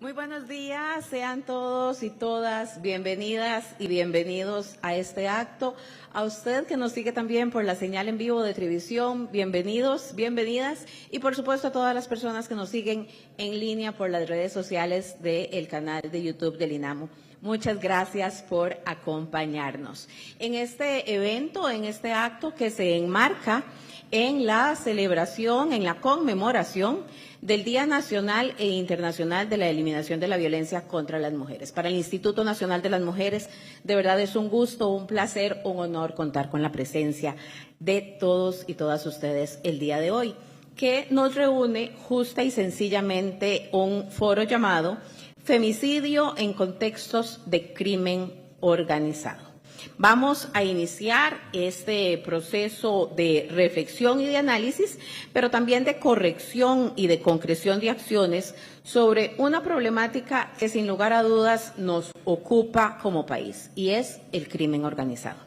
Muy buenos días, sean todos y todas bienvenidas y bienvenidos a este acto. A usted que nos sigue también por la señal en vivo de Trivisión, bienvenidos, bienvenidas. Y por supuesto a todas las personas que nos siguen en línea por las redes sociales del canal de YouTube del INAMU. Muchas gracias por acompañarnos. En este evento, en este acto que se enmarca en la celebración, en la conmemoración del Día Nacional e Internacional de la Eliminación de la Violencia contra las Mujeres. Para el Instituto Nacional de las Mujeres, de verdad es un gusto, un placer, un honor contar con la presencia de todos y todas ustedes el día de hoy, que nos reúne justa y sencillamente un foro llamado Femicidio en contextos de crimen organizado. Vamos a iniciar este proceso de reflexión y de análisis, pero también de corrección y de concreción de acciones sobre una problemática que sin lugar a dudas nos ocupa como país, y es el crimen organizado.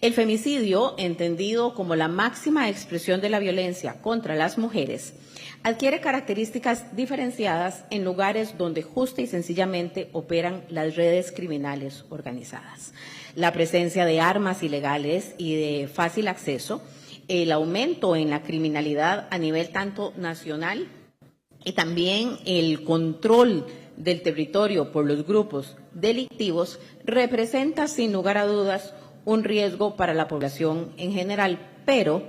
El femicidio, entendido como la máxima expresión de la violencia contra las mujeres, adquiere características diferenciadas en lugares donde justa y sencillamente operan las redes criminales organizadas. La presencia de armas ilegales y de fácil acceso, el aumento en la criminalidad a nivel tanto nacional y también el control del territorio por los grupos delictivos representa sin lugar a dudas un riesgo para la población en general, pero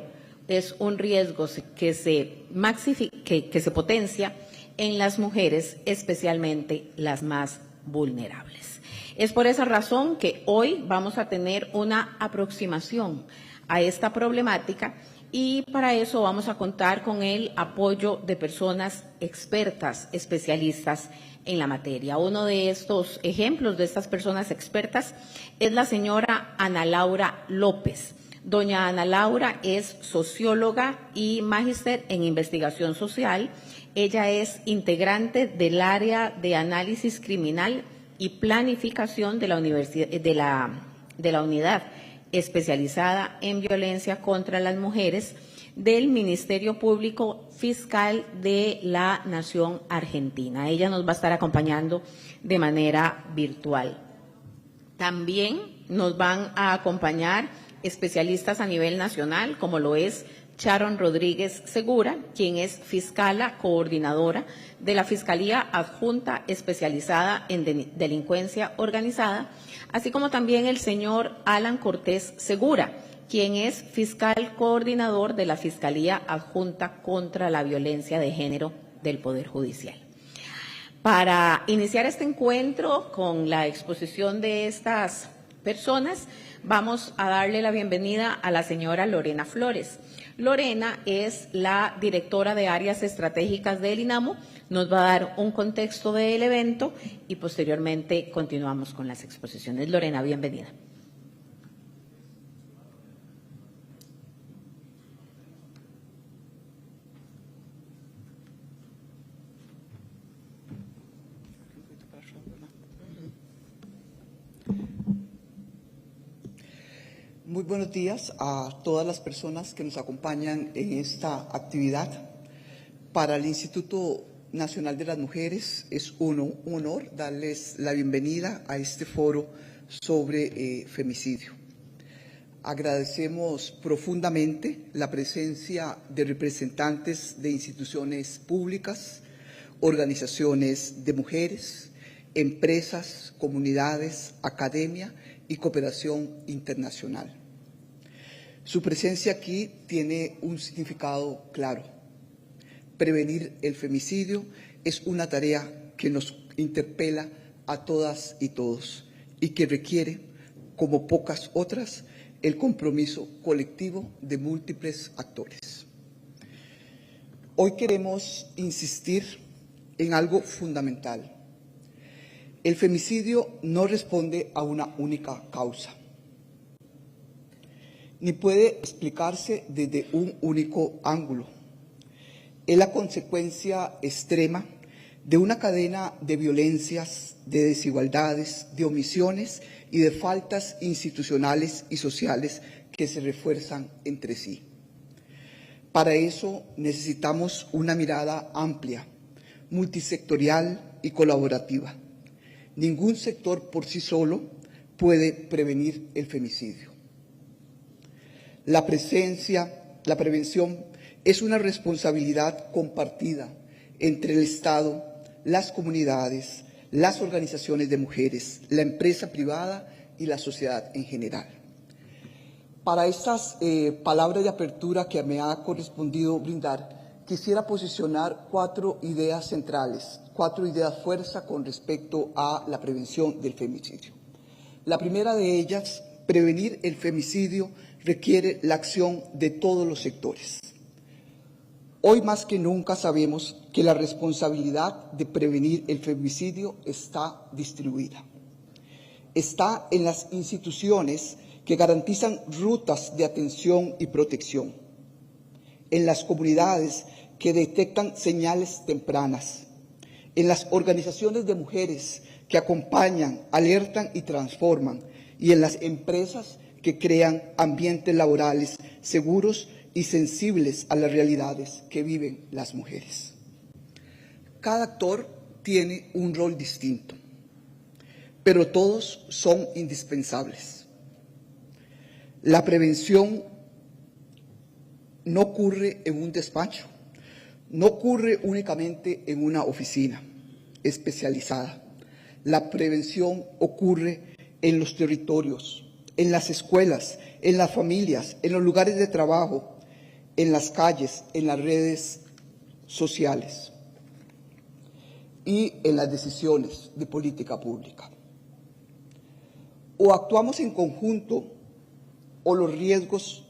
es un riesgo que se potencia en las mujeres, especialmente las más vulnerables. Es por esa razón que hoy vamos a tener una aproximación a esta problemática y para eso vamos a contar con el apoyo de personas expertas, especialistas en la materia. Uno de estos ejemplos de estas personas expertas es la señora Ana Laura López. Doña Ana Laura es socióloga y magíster en investigación social. Ella es integrante del área de análisis criminal y planificación de la unidad especializada en violencia contra las mujeres del Ministerio Público Fiscal de la Nación Argentina. Ella nos va a estar acompañando de manera virtual. También nos van a acompañar especialistas a nivel nacional, como lo es Sharon Rodríguez Segura, quien es fiscala coordinadora de la Fiscalía Adjunta Especializada en Delincuencia Organizada, así como también el señor Alan Cortés Segura, quien es fiscal coordinador de la Fiscalía Adjunta contra la Violencia de Género del Poder Judicial. Para iniciar este encuentro con la exposición de estas personas, vamos a darle la bienvenida a la señora Lorena Flores. Lorena es la directora de áreas estratégicas del INAMU, nos va a dar un contexto del evento y posteriormente continuamos con las exposiciones. Lorena, bienvenida. Muy buenos días a todas las personas que nos acompañan en esta actividad. Para el Instituto Nacional de las Mujeres es un honor darles la bienvenida a este foro sobre femicidio. Agradecemos profundamente la presencia de representantes de instituciones públicas, organizaciones de mujeres, empresas, comunidades, academia y cooperación internacional. Su presencia aquí tiene un significado claro. Prevenir el femicidio es una tarea que nos interpela a todas y todos y que requiere, como pocas otras, el compromiso colectivo de múltiples actores. Hoy queremos insistir en algo fundamental. El femicidio no responde a una única causa, ni puede explicarse desde un único ángulo. Es la consecuencia extrema de una cadena de violencias, de desigualdades, de omisiones y de faltas institucionales y sociales que se refuerzan entre sí. Para eso necesitamos una mirada amplia, multisectorial, y colaborativa. Ningún sector por sí solo puede prevenir el femicidio. La prevención es una responsabilidad compartida entre el Estado, las comunidades, las organizaciones de mujeres, la empresa privada y la sociedad en general. Para estas palabras de apertura que me ha correspondido brindar, quisiera posicionar 4 ideas centrales, 4 ideas fuerza con respecto a la prevención del femicidio. La primera de ellas, prevenir el femicidio requiere la acción de todos los sectores. Hoy más que nunca sabemos que la responsabilidad de prevenir el femicidio está distribuida. Está en las instituciones que garantizan rutas de atención y protección, en las comunidades que detectan señales tempranas, en las organizaciones de mujeres que acompañan, alertan y transforman, y en las empresas que crean ambientes laborales seguros y sensibles a las realidades que viven las mujeres. Cada actor tiene un rol distinto, pero todos son indispensables. La prevención no ocurre en un despacho, no ocurre únicamente en una oficina especializada. La prevención ocurre en los territorios, en las escuelas, en las familias, en los lugares de trabajo, en las calles, en las redes sociales y en las decisiones de política pública. O actuamos en conjunto o los riesgos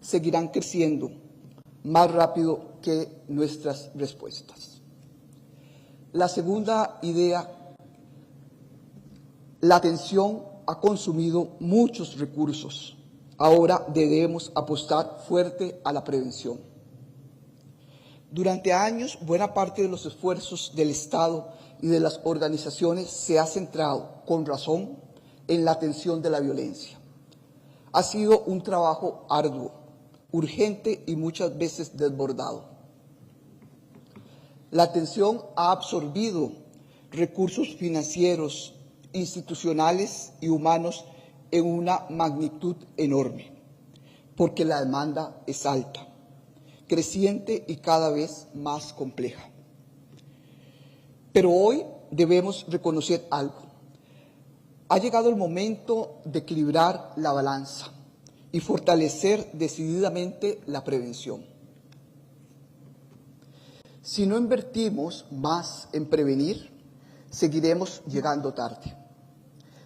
seguirán creciendo más rápido que nuestras respuestas. La segunda idea, la atención ha consumido muchos recursos. Ahora debemos apostar fuerte a la prevención. Durante años, buena parte de los esfuerzos del Estado y de las organizaciones se ha centrado, con razón, en la atención de la violencia. Ha sido un trabajo arduo, urgente y muchas veces desbordado. La atención ha absorbido recursos financieros, institucionales y humanos en una magnitud enorme, porque la demanda es alta, creciente y cada vez más compleja. Pero hoy debemos reconocer algo. Ha llegado el momento de equilibrar la balanza y fortalecer decididamente la prevención. Si no invertimos más en prevenir, seguiremos llegando tarde.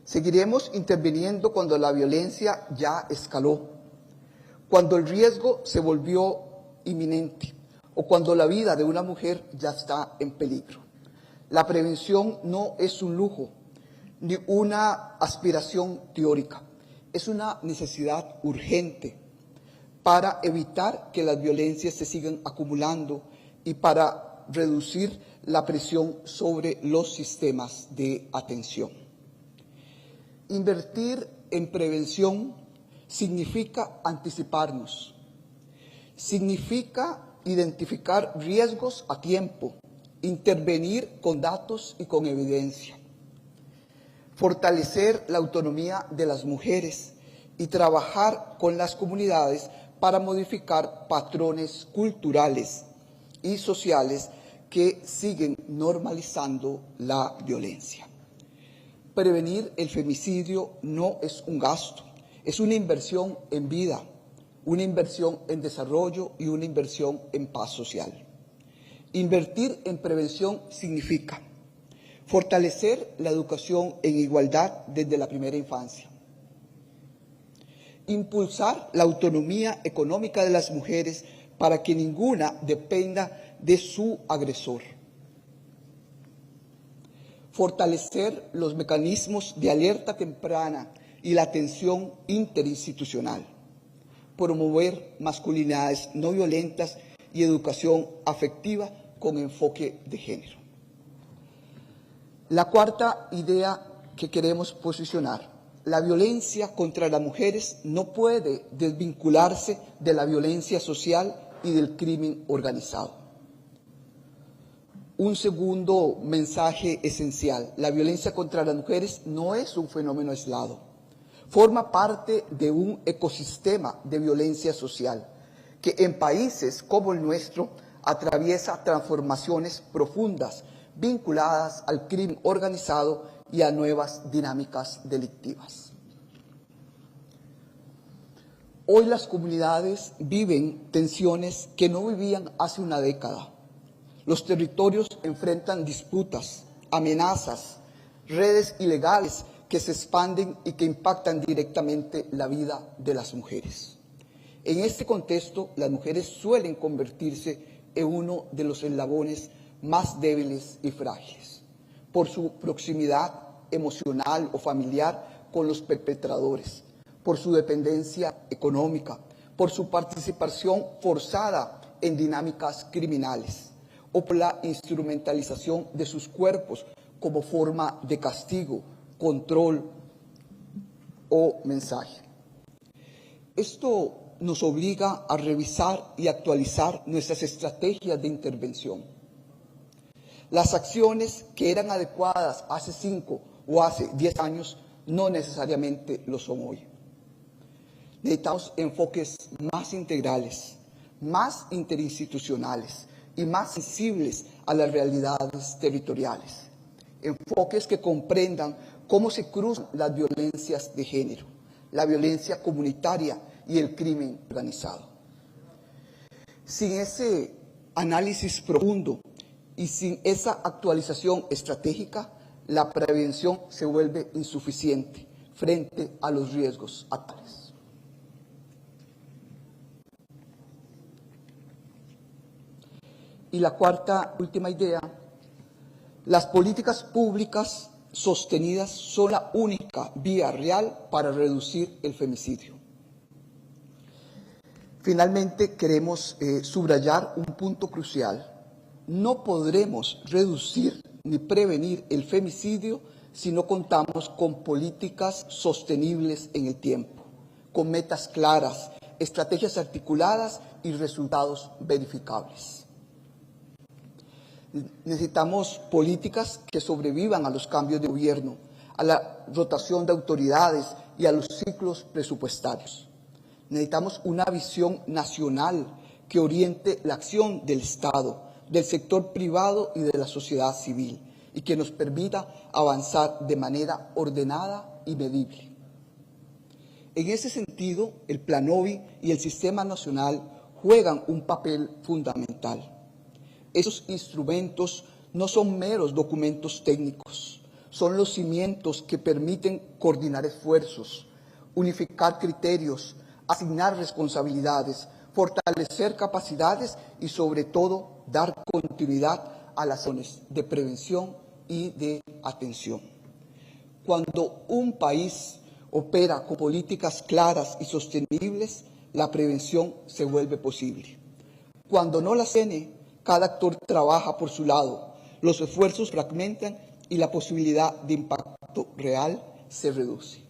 Seguiremos interviniendo cuando la violencia ya escaló, cuando el riesgo se volvió inminente o cuando la vida de una mujer ya está en peligro. La prevención no es un lujo ni una aspiración teórica, es una necesidad urgente para evitar que las violencias se sigan acumulando y para reducir la presión sobre los sistemas de atención. Invertir en prevención significa anticiparnos, significa identificar riesgos a tiempo, intervenir con datos y con evidencia, fortalecer la autonomía de las mujeres y trabajar con las comunidades para modificar patrones culturales y sociales que siguen normalizando la violencia. Prevenir el femicidio no es un gasto, es una inversión en vida, una inversión en desarrollo y una inversión en paz social. Invertir en prevención significa fortalecer la educación en igualdad desde la primera infancia, impulsar la autonomía económica de las mujeres para que ninguna dependa de su agresor, fortalecer los mecanismos de alerta temprana y la atención interinstitucional, promover masculinidades no violentas y educación afectiva con enfoque de género. La cuarta idea que queremos posicionar: la violencia contra las mujeres no puede desvincularse de la violencia social y del crimen organizado. Un segundo mensaje esencial: la violencia contra las mujeres no es un fenómeno aislado. Forma parte de un ecosistema de violencia social que en países como el nuestro atraviesa transformaciones profundas vinculadas al crimen organizado y a nuevas dinámicas delictivas. Hoy las comunidades viven tensiones que no vivían hace una década. Los territorios enfrentan disputas, amenazas, redes ilegales que se expanden y que impactan directamente la vida de las mujeres. En este contexto, las mujeres suelen convertirse en uno de los eslabones más débiles y frágiles, por su proximidad emocional o familiar con los perpetradores, por su dependencia económica, por su participación forzada en dinámicas criminales o por la instrumentalización de sus cuerpos como forma de castigo, control o mensaje. Esto nos obliga a revisar y actualizar nuestras estrategias de intervención. Las acciones que eran adecuadas hace 5 o hace 10 años no necesariamente lo son hoy. Necesitamos enfoques más integrales, más interinstitucionales y más sensibles a las realidades territoriales. Enfoques que comprendan cómo se cruzan las violencias de género, la violencia comunitaria y el crimen organizado. Sin ese análisis profundo y sin esa actualización estratégica, la prevención se vuelve insuficiente frente a los riesgos actuales. Y la cuarta, última idea: las políticas públicas sostenidas son la única vía real para reducir el femicidio. Finalmente, queremos subrayar un punto crucial. No podremos reducir ni prevenir el femicidio si no contamos con políticas sostenibles en el tiempo, con metas claras, estrategias articuladas y resultados verificables. Necesitamos políticas que sobrevivan a los cambios de gobierno, a la rotación de autoridades y a los ciclos presupuestarios. Necesitamos una visión nacional que oriente la acción del Estado, del sector privado y de la sociedad civil, y que nos permita avanzar de manera ordenada y medible. En ese sentido, el Planovi y el Sistema Nacional juegan un papel fundamental. Esos instrumentos no son meros documentos técnicos, son los cimientos que permiten coordinar esfuerzos, unificar criterios, asignar responsabilidades, fortalecer capacidades y, sobre todo, dar continuidad a las acciones de prevención y de atención. Cuando un país opera con políticas claras y sostenibles, la prevención se vuelve posible. Cuando no las tiene, cada actor trabaja por su lado, los esfuerzos fragmentan y la posibilidad de impacto real se reduce.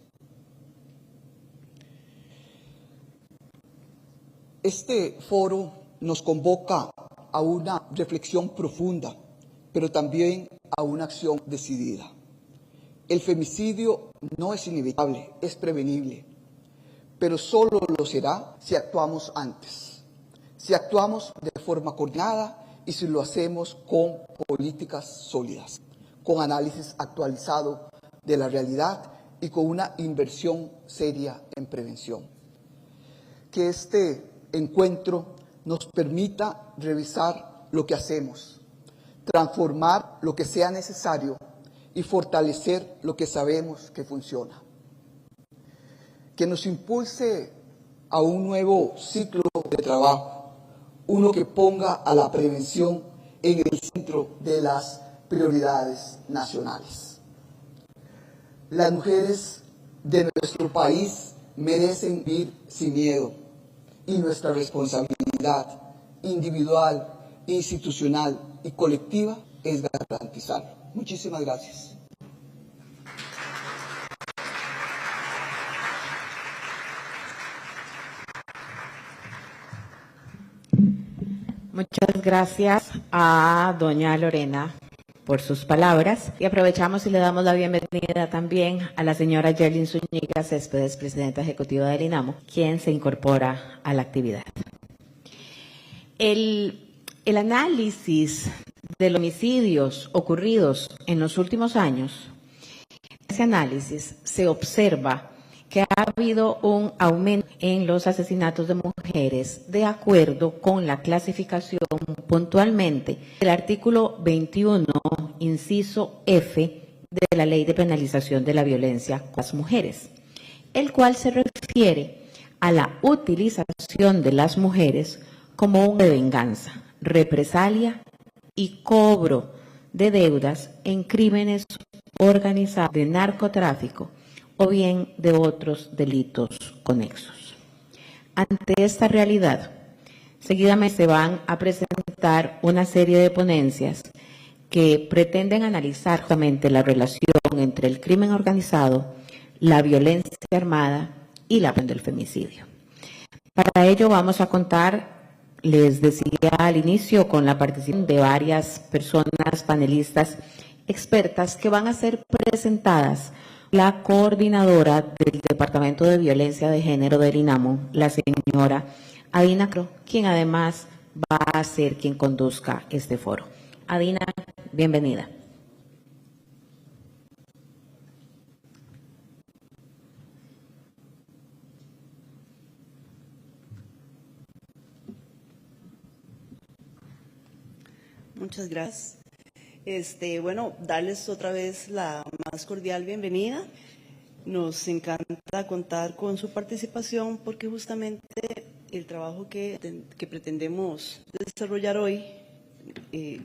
Este foro nos convoca a una reflexión profunda, pero también a una acción decidida. El femicidio no es inevitable, es prevenible, pero solo lo será si actuamos antes, si actuamos de forma coordinada y si lo hacemos con políticas sólidas, con análisis actualizado de la realidad y con una inversión seria en prevención. Que este encuentro nos permita revisar lo que hacemos, transformar lo que sea necesario y fortalecer lo que sabemos que funciona. Que nos impulse a un nuevo ciclo de trabajo, uno que ponga a la prevención en el centro de las prioridades nacionales. Las mujeres de nuestro país merecen vivir sin miedo y nuestra responsabilidad individual, institucional y colectiva es garantizarlo. Muchísimas gracias. Muchas gracias a doña Lorena por sus palabras y aprovechamos y le damos la bienvenida también a la señora Yerlin Zúñiga Céspedes, presidenta ejecutiva del INAMO, quien se incorpora a la actividad. El análisis de los homicidios ocurridos en los últimos años, ese análisis se observa que ha habido un aumento en los asesinatos de mujeres de acuerdo con la clasificación puntualmente del artículo 21, inciso F, de la Ley de Penalización de la Violencia contra las Mujeres, el cual se refiere a la utilización de las mujeres como un de venganza, represalia y cobro de deudas en crímenes organizados de narcotráfico o bien de otros delitos conexos. Ante esta realidad, seguidamente se van a presentar una serie de ponencias que pretenden analizar justamente la relación entre el crimen organizado, la violencia armada y la prevención del femicidio. Para ello vamos a contar, les decía al inicio, con la participación de varias personas, panelistas, expertas, que van a ser presentadas la coordinadora del Departamento de Violencia de Género del INAMO, la señora Adina Cro, quien además va a ser quien conduzca este foro. Adina, bienvenida. Muchas gracias. Bueno, darles otra vez la más cordial bienvenida. Nos encanta contar con su participación porque justamente el trabajo que pretendemos desarrollar hoy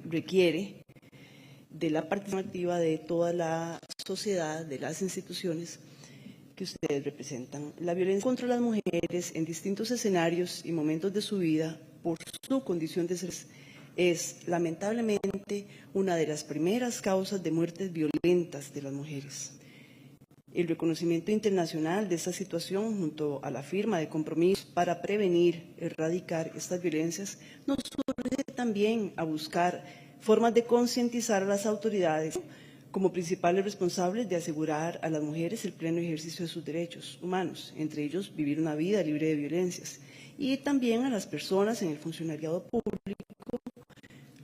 requiere de la participación activa de toda la sociedad, de las instituciones que ustedes representan. La violencia contra las mujeres en distintos escenarios y momentos de su vida, por su condición de ser, es lamentablemente una de las primeras causas de muertes violentas de las mujeres. El reconocimiento internacional de esta situación, junto a la firma de compromisos para prevenir, erradicar estas violencias, nos surge también a buscar formas de concientizar a las autoridades como principales responsables de asegurar a las mujeres el pleno ejercicio de sus derechos humanos, entre ellos vivir una vida libre de violencias, y también a las personas en el funcionariado público,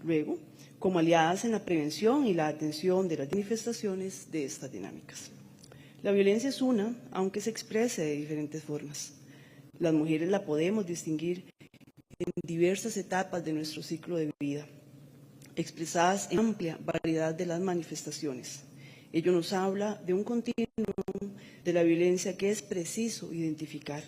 luego, como aliadas en la prevención y la atención de las manifestaciones de estas dinámicas. La violencia es una, aunque se exprese de diferentes formas. Las mujeres la podemos distinguir en diversas etapas de nuestro ciclo de vida, expresadas en amplia variedad de las manifestaciones. Ello nos habla de un continuum de la violencia que es preciso identificar.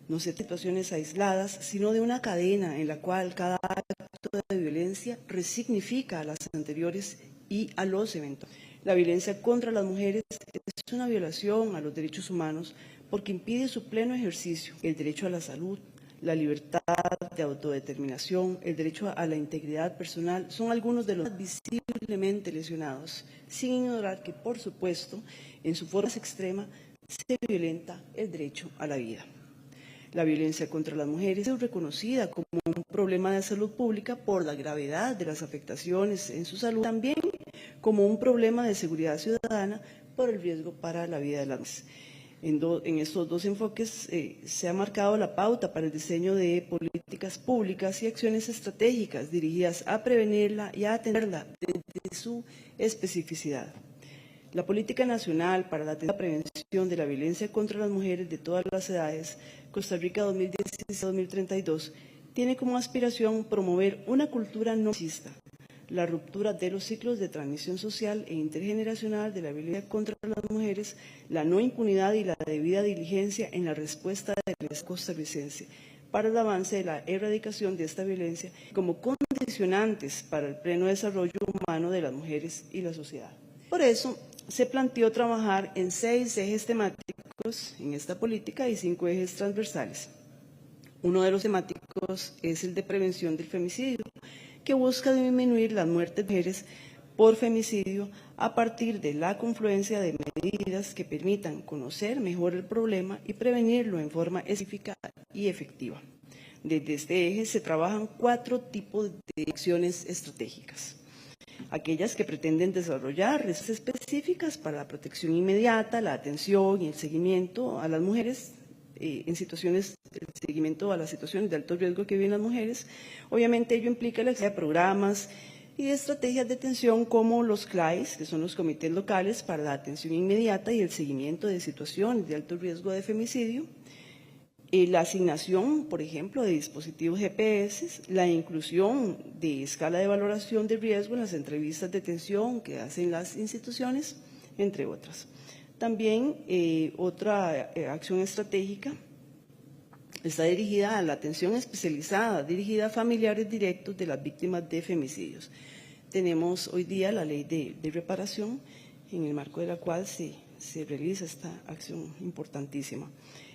No se trata de situaciones aisladas, sino de una cadena en la cual cada acto de violencia resignifica a las anteriores y a los eventos. La violencia contra las mujeres es una violación a los derechos humanos porque impide su pleno ejercicio, el derecho a la salud, la libertad de autodeterminación, el derecho a la integridad personal, son algunos de los más visiblemente lesionados, sin ignorar que, por supuesto, en su forma más extrema, se violenta el derecho a la vida. La violencia contra las mujeres es reconocida como un problema de salud pública por la gravedad de las afectaciones en su salud, también como un problema de seguridad ciudadana por el riesgo para la vida de las mujeres. En estos dos enfoques se ha marcado la pauta para el diseño de políticas públicas y acciones estratégicas dirigidas a prevenirla y a atenderla desde su especificidad. La Política Nacional para la Prevención de la Violencia contra las Mujeres de todas las edades, Costa Rica 2016-2032, tiene como aspiración promover una cultura no machista, la ruptura de los ciclos de transmisión social e intergeneracional de la violencia contra las mujeres, la no impunidad y la debida diligencia en la respuesta de la costarricense para el avance de la erradicación de esta violencia como condicionantes para el pleno desarrollo humano de las mujeres y la sociedad. Por eso, se planteó trabajar en 6 ejes temáticos en esta política y 5 ejes transversales. Uno de los temáticos es el de prevención del femicidio, que busca disminuir las muertes de mujeres por femicidio a partir de la confluencia de medidas que permitan conocer mejor el problema y prevenirlo en forma específica y efectiva. Desde este eje se trabajan 4 tipos de acciones estratégicas. Aquellas que pretenden desarrollar redes específicas para la protección inmediata, la atención y el seguimiento a las mujeres en situaciones, el seguimiento a las situaciones de alto riesgo que viven las mujeres. Obviamente ello implica la existencia de programas y de estrategias de atención como los CLAIS, que son los comités locales para la atención inmediata y el seguimiento de situaciones de alto riesgo de femicidio. La asignación, por ejemplo, de dispositivos GPS, la inclusión de escala de valoración de riesgo en las entrevistas de atención que hacen las instituciones, entre otras. También otra acción estratégica está dirigida a la atención especializada, dirigida a familiares directos de las víctimas de femicidios. Tenemos hoy día la ley de reparación, en el marco de la cual se realiza esta acción importantísima.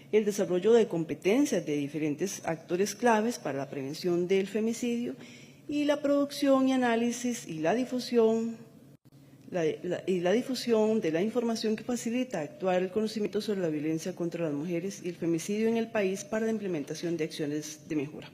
El desarrollo de competencias de diferentes actores claves para la prevención del femicidio y la producción y análisis y la difusión de la información que facilita actuar el conocimiento sobre la violencia contra las mujeres y el femicidio en el país para la implementación de acciones de mejora.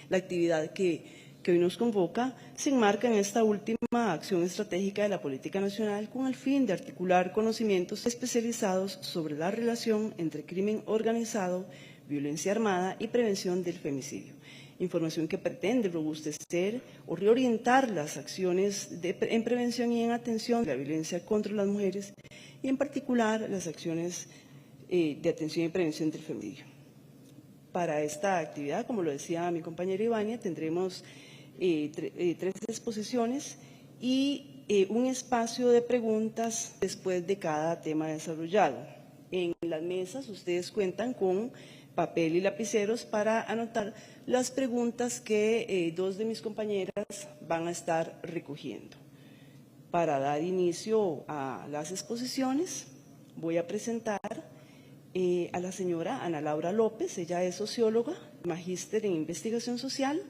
La actividad que hoy nos convoca se enmarca en esta última acción estratégica de la política nacional con el fin de articular conocimientos especializados sobre la relación entre crimen organizado, violencia armada y prevención del femicidio. Información que pretende robustecer o reorientar las acciones en prevención y en atención de la violencia contra las mujeres y en particular las acciones de atención y prevención del femicidio. Para esta actividad, como lo decía mi compañera Ivania, tendremos 3 exposiciones y un espacio de preguntas después de cada tema desarrollado. En las mesas ustedes cuentan con papel y lapiceros para anotar las preguntas que 2 de mis compañeras van a estar recogiendo. Para dar inicio a las exposiciones, voy a presentar a la señora Ana Laura López. Ella es socióloga, magíster en investigación social,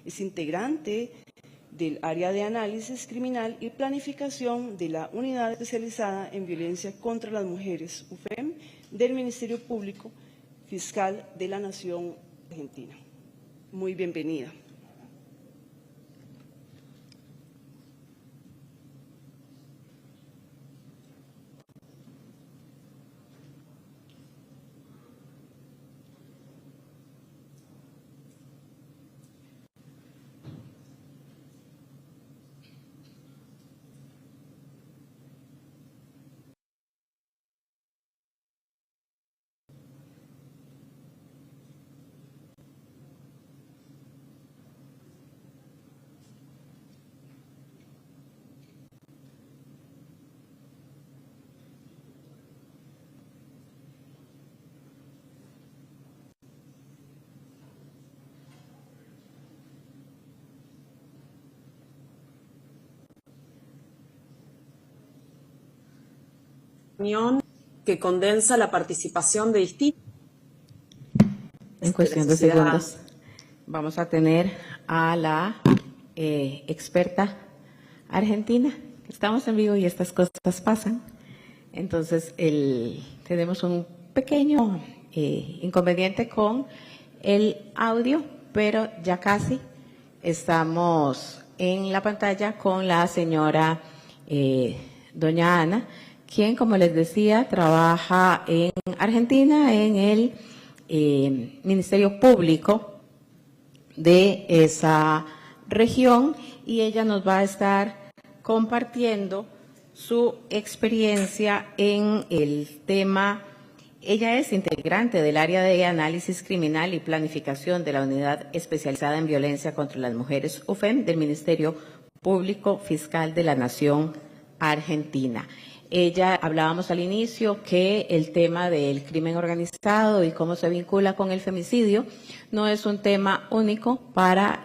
es integrante del área de análisis criminal y planificación de la Unidad Especializada en Violencia contra las Mujeres, UFEM, del Ministerio Público Fiscal de la Nación Argentina. Muy bienvenida. Que condensa la participación de distintos. En cuestión de segundos vamos a tener a la experta argentina. Estamos en vivo y estas cosas pasan. Entonces tenemos un pequeño inconveniente con el audio, pero ya casi estamos en la pantalla con la señora doña Ana, quien, como les decía, trabaja en Argentina en el Ministerio Público de esa región, y ella nos va a estar compartiendo su experiencia en el tema. Ella es integrante del área de análisis criminal y planificación de la Unidad Especializada en Violencia contra las Mujeres, UFEM, del Ministerio Público Fiscal de la Nación Argentina. Ella, hablábamos al inicio que el tema del crimen organizado y cómo se vincula con el femicidio no es un tema único para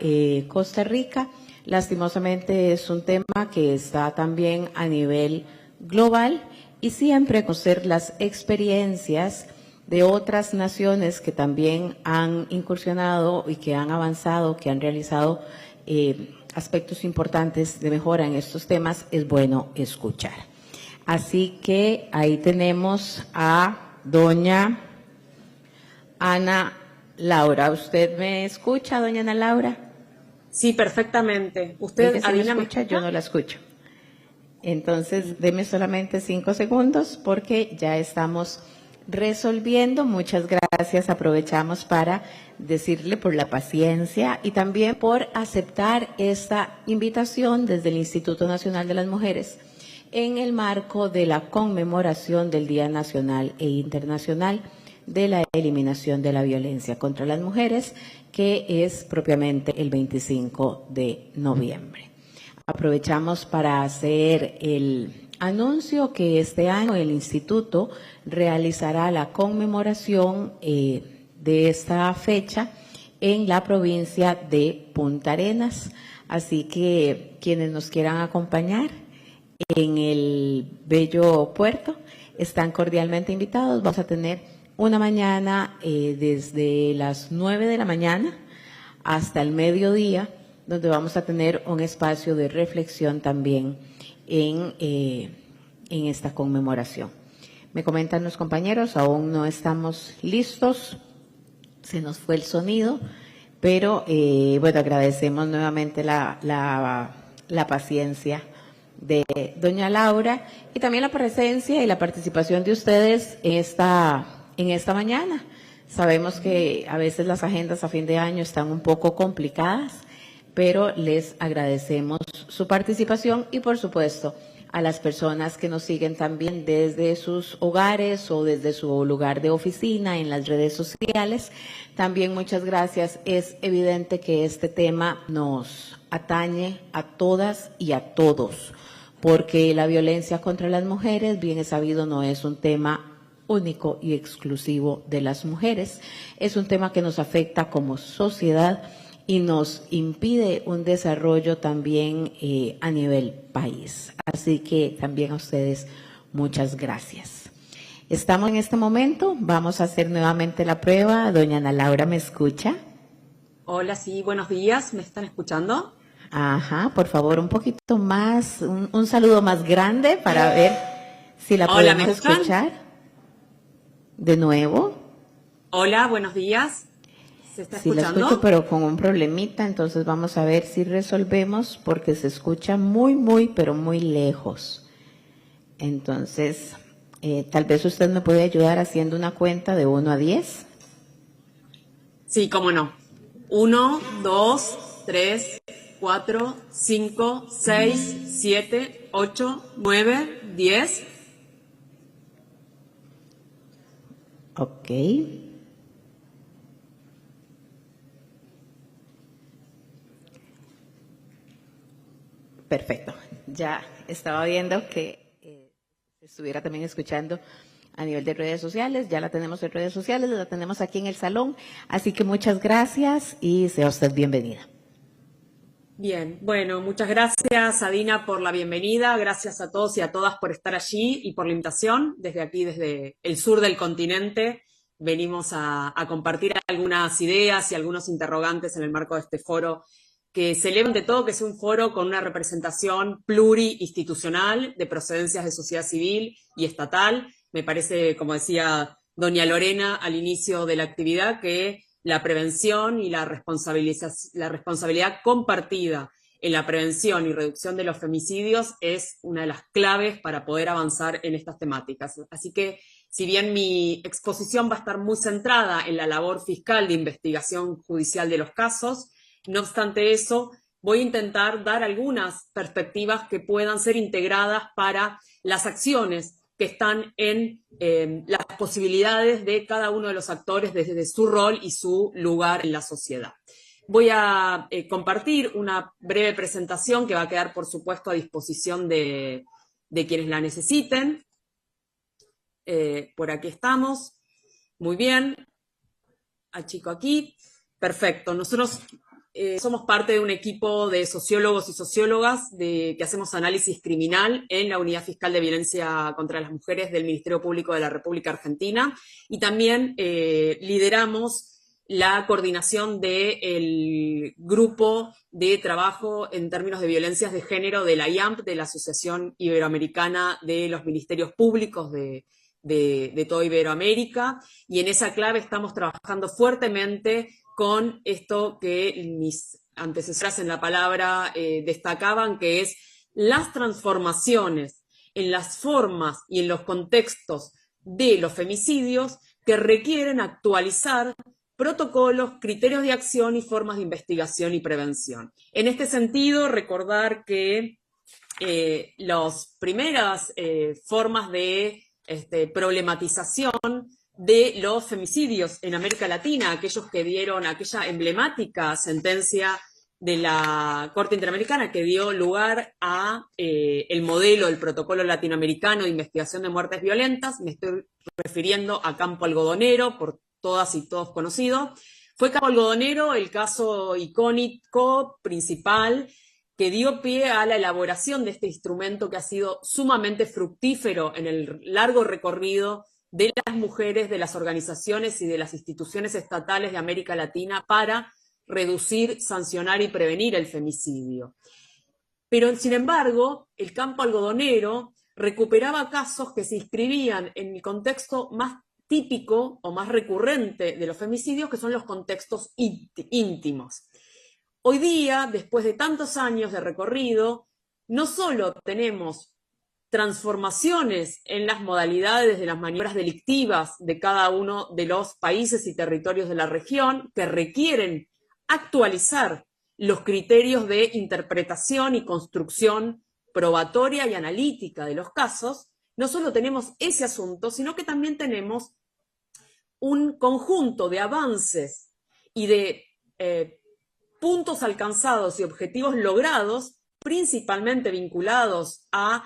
Costa Rica. Lastimosamente es un tema que está también a nivel global, y siempre conocer las experiencias de otras naciones que también han incursionado y que han avanzado, que han realizado aspectos importantes de mejora en estos temas, es bueno escuchar. Así que ahí tenemos a doña Ana Laura, ¿usted me escucha, doña Ana Laura? Sí, perfectamente. ¿Usted, Ella sí me Adina, me escucha, escucha? yo no la escucho. Entonces, deme solamente 5 segundos porque ya estamos resolviendo. Muchas gracias. Aprovechamos para decirle por la paciencia y también por aceptar esta invitación desde el Instituto Nacional de las Mujeres en el marco de la conmemoración del Día Nacional e Internacional de la Eliminación de la Violencia contra las Mujeres, que es propiamente el 25 de noviembre. Aprovechamos para hacer el anuncio que este año el Instituto realizará la conmemoración de esta fecha en la provincia de Punta Arenas. Así que quienes nos quieran acompañar en el bello puerto están cordialmente invitados. Vamos a tener una mañana desde las 9 de la mañana hasta el mediodía, donde vamos a tener un espacio de reflexión también en esta conmemoración. Me comentan los compañeros, aún no estamos listos, se nos fue el sonido, pero bueno, agradecemos nuevamente la paciencia de doña Laura y también la presencia y la participación de ustedes en esta mañana. Sabemos que a veces las agendas a fin de año están un poco complicadas, pero les agradecemos su participación y, por supuesto, a las personas que nos siguen también desde sus hogares o desde su lugar de oficina en las redes sociales. También muchas gracias. Es evidente que este tema nos atañe a todas y a todos, porque la violencia contra las mujeres, bien es sabido, no es un tema único y exclusivo de las mujeres. Es un tema que nos afecta como sociedad y nos impide un desarrollo también a nivel país. Así que también a ustedes muchas gracias. Estamos en este momento, vamos a hacer nuevamente la prueba. Doña Ana Laura, ¿me escucha? Hola, sí, buenos días. ¿Me están escuchando? Ajá, por favor, un poquito más, un saludo más grande para ver si la Hola, podemos ¿me escuchan? escuchar. De nuevo. Hola, buenos días. ¿Se está Sí la escuchando? escucho, pero con un problemita, entonces vamos a ver si resolvemos porque se escucha muy, pero muy lejos. Entonces, tal vez usted me puede ayudar haciendo una cuenta de 1 a 10. Sí, cómo no. 1, 2, 3, 4, 5, 6, 7, 8, 9, 10. Ok. Perfecto. Ya estaba viendo que estuviera también escuchando a nivel de redes sociales. Ya la tenemos en redes sociales, la tenemos aquí en el salón. Así que muchas gracias y sea usted bienvenida. Bien, bueno, muchas gracias, Adina, por la bienvenida. Gracias a todos y a todas por estar allí y por la invitación. Desde aquí, desde el sur del continente, venimos a compartir algunas ideas y algunos interrogantes en el marco de este foro, que celebra ante todo que sea un foro con una representación pluriinstitucional de procedencias de sociedad civil y estatal. Me parece, como decía doña Lorena al inicio de la actividad, que la prevención y la responsabilidad compartida en la prevención y reducción de los femicidios es una de las claves para poder avanzar en estas temáticas. Así que, si bien mi exposición va a estar muy centrada en la labor fiscal de investigación judicial de los casos, no obstante eso, voy a intentar dar algunas perspectivas que puedan ser integradas para las acciones que están en las posibilidades de cada uno de los actores desde su rol y su lugar en la sociedad. Voy a compartir una breve presentación que va a quedar, por supuesto, a disposición de quienes la necesiten. Por aquí estamos. Muy bien. Achico aquí. Perfecto. Nosotros somos parte de un equipo de sociólogos y sociólogas que hacemos análisis criminal en la Unidad Fiscal de Violencia contra las Mujeres del Ministerio Público de la República Argentina y también lideramos la coordinación del grupo de trabajo en términos de violencias de género de la IAMP, de la Asociación Iberoamericana de los Ministerios Públicos de de toda Iberoamérica, y en esa clave estamos trabajando fuertemente con esto que mis antecesoras en la palabra destacaban, que es las transformaciones en las formas y en los contextos de los femicidios que requieren actualizar protocolos, criterios de acción y formas de investigación y prevención. En este sentido, recordar que las primeras formas de problematización de los femicidios en América Latina, aquellos que dieron aquella emblemática sentencia de la Corte Interamericana que dio lugar a el modelo del protocolo latinoamericano de investigación de muertes violentas, me estoy refiriendo a Campo Algodonero, por todas y todos conocido. Fue Campo Algodonero el caso icónico principal que dio pie a la elaboración de este instrumento que ha sido sumamente fructífero en el largo recorrido de las mujeres, de las organizaciones y de las instituciones estatales de América Latina para reducir, sancionar y prevenir el femicidio. Pero, sin embargo, el Campo Algodonero recuperaba casos que se inscribían en el contexto más típico o más recurrente de los femicidios, que son los contextos íntimos. Hoy día, después de tantos años de recorrido, no solo tenemos transformaciones en las modalidades de las maniobras delictivas de cada uno de los países y territorios de la región, que requieren actualizar los criterios de interpretación y construcción probatoria y analítica de los casos, no solo tenemos ese asunto, sino que también tenemos un conjunto de avances y de puntos alcanzados y objetivos logrados, principalmente vinculados a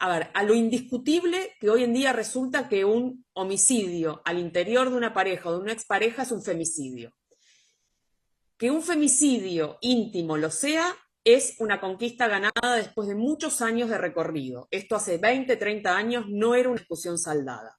a lo indiscutible que hoy en día resulta que un homicidio al interior de una pareja o de una expareja es un femicidio. Que un femicidio íntimo lo sea, es una conquista ganada después de muchos años de recorrido. Esto hace 20, 30 años no era una discusión saldada.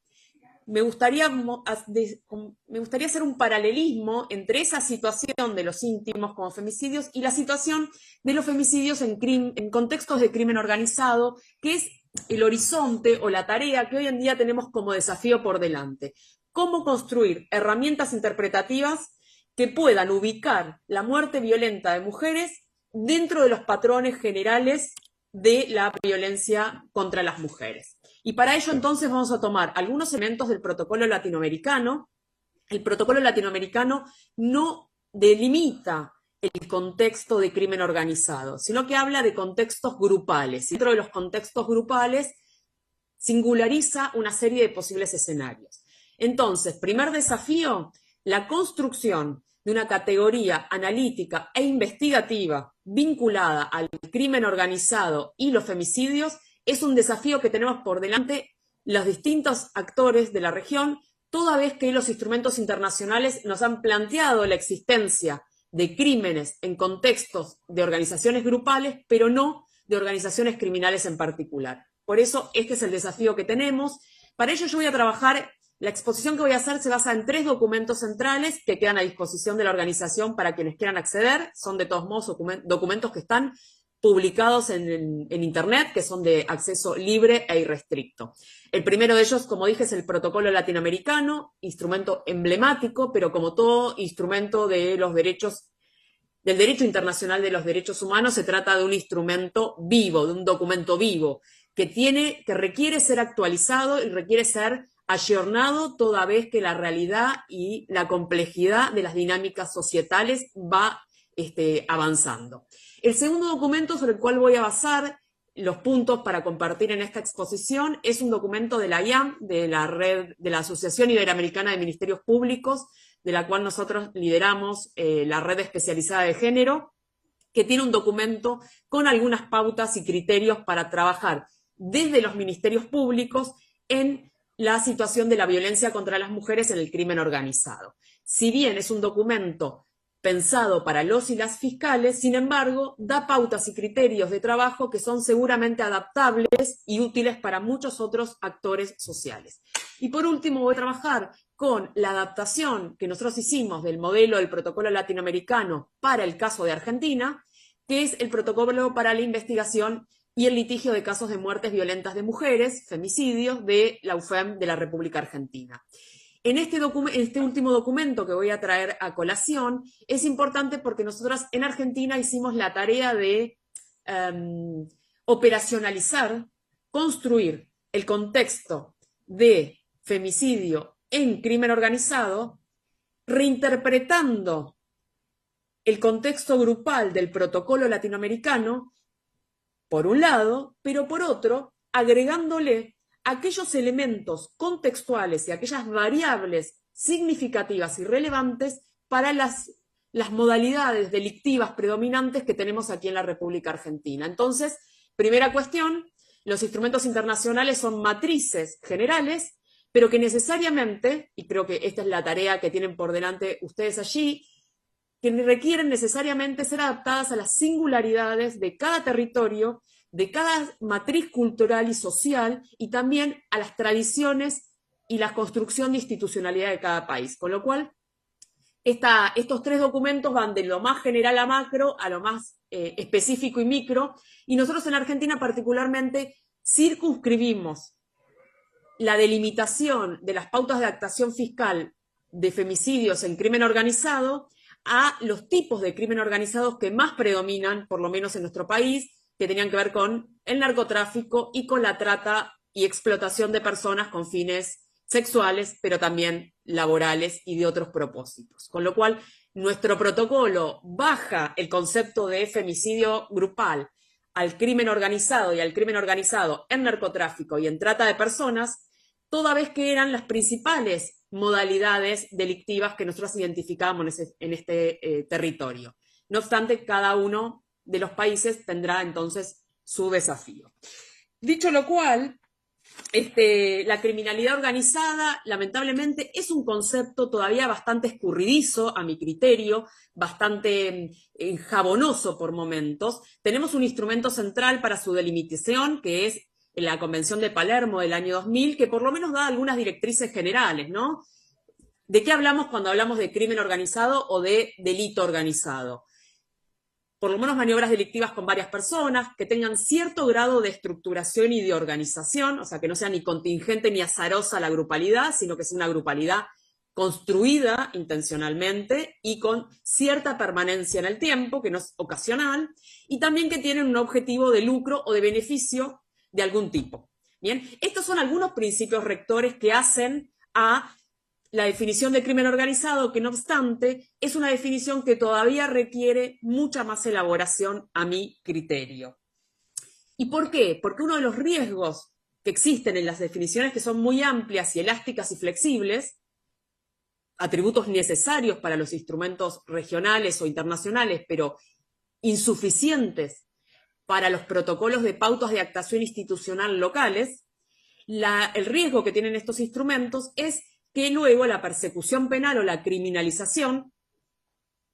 Me gustaría hacer un paralelismo entre esa situación de los íntimos como femicidios y la situación de los femicidios en contextos de crimen organizado, que es el horizonte o la tarea que hoy en día tenemos como desafío por delante. ¿Cómo construir herramientas interpretativas que puedan ubicar la muerte violenta de mujeres dentro de los patrones generales de la violencia contra las mujeres? Y para ello entonces vamos a tomar algunos elementos del protocolo latinoamericano. El protocolo latinoamericano no delimita el contexto de crimen organizado, sino que habla de contextos grupales. Dentro de los contextos grupales singulariza una serie de posibles escenarios. Entonces, primer desafío, la construcción de una categoría analítica e investigativa vinculada al crimen organizado y los femicidios es un desafío que tenemos por delante los distintos actores de la región, toda vez que los instrumentos internacionales nos han planteado la existencia de crímenes en contextos de organizaciones grupales, pero no de organizaciones criminales en particular. Por eso, este es el desafío que tenemos. Para ello yo voy a trabajar, la exposición que voy a hacer se basa en 3 documentos centrales que quedan a disposición de la organización para quienes quieran acceder. Son de todos modos documentos que están publicados en Internet, que son de acceso libre e irrestricto. El primero de ellos, como dije, es el protocolo latinoamericano, instrumento emblemático, pero como todo instrumento de los derechos, del derecho internacional de los derechos humanos, se trata de un instrumento vivo, de un documento vivo, que requiere ser actualizado y requiere ser ayornado toda vez que la realidad y la complejidad de las dinámicas societales va avanzando. El segundo documento sobre el cual voy a basar los puntos para compartir en esta exposición es un documento de la IAM, de la red de la Asociación Iberoamericana de Ministerios Públicos, de la cual nosotros lideramos la red especializada de género, que tiene un documento con algunas pautas y criterios para trabajar desde los ministerios públicos en la situación de la violencia contra las mujeres en el crimen organizado. Si bien es un documento pensado para los y las fiscales, sin embargo, da pautas y criterios de trabajo que son seguramente adaptables y útiles para muchos otros actores sociales. Y por último, voy a trabajar con la adaptación que nosotros hicimos del modelo del protocolo latinoamericano para el caso de Argentina, que es el protocolo para la investigación y el litigio de casos de muertes violentas de mujeres, femicidios, de la UFEM de la República Argentina. En este último documento que voy a traer a colación es importante porque nosotros en Argentina hicimos la tarea de operacionalizar, construir el contexto de femicidio en crimen organizado, reinterpretando el contexto grupal del protocolo latinoamericano, por un lado, pero por otro, agregándole aquellos elementos contextuales y aquellas variables significativas y relevantes para las modalidades delictivas predominantes que tenemos aquí en la República Argentina. Entonces, primera cuestión, los instrumentos internacionales son matrices generales, pero que necesariamente, y creo que esta es la tarea que tienen por delante ustedes allí, que requieren necesariamente ser adaptadas a las singularidades de cada territorio, de cada matriz cultural y social, y también a las tradiciones y la construcción de institucionalidad de cada país. Con lo cual, estos tres documentos van de lo más general a macro, a lo más específico y micro, y nosotros en Argentina particularmente circunscribimos la delimitación de las pautas de actuación fiscal de femicidios en crimen organizado a los tipos de crimen organizados que más predominan, por lo menos en nuestro país, que tenían que ver con el narcotráfico y con la trata y explotación de personas con fines sexuales, pero también laborales y de otros propósitos. Con lo cual, nuestro protocolo baja el concepto de femicidio grupal al crimen organizado y al crimen organizado en narcotráfico y en trata de personas, toda vez que eran las principales modalidades delictivas que nosotros identificábamos en este territorio. No obstante, cada uno de los países tendrá entonces su desafío. Dicho lo cual, la criminalidad organizada, lamentablemente, es un concepto todavía bastante escurridizo, a mi criterio, bastante jabonoso por momentos. Tenemos un instrumento central para su delimitación, que es la Convención de Palermo del año 2000, que por lo menos da algunas directrices generales, ¿no? ¿De qué hablamos cuando hablamos de crimen organizado o de delito organizado? Por lo menos maniobras delictivas con varias personas, que tengan cierto grado de estructuración y de organización, o sea, que no sea ni contingente ni azarosa la grupalidad, sino que sea una grupalidad construida intencionalmente y con cierta permanencia en el tiempo, que no es ocasional, y también que tienen un objetivo de lucro o de beneficio de algún tipo. Bien, estos son algunos principios rectores que hacen a la definición de crimen organizado, que no obstante es una definición que todavía requiere mucha más elaboración a mi criterio. ¿Y por qué? Porque uno de los riesgos que existen en las definiciones, que son muy amplias y elásticas y flexibles, atributos necesarios para los instrumentos regionales o internacionales, pero insuficientes para los protocolos de pautas de actuación institucional locales, el riesgo que tienen estos instrumentos es que luego la persecución penal o la criminalización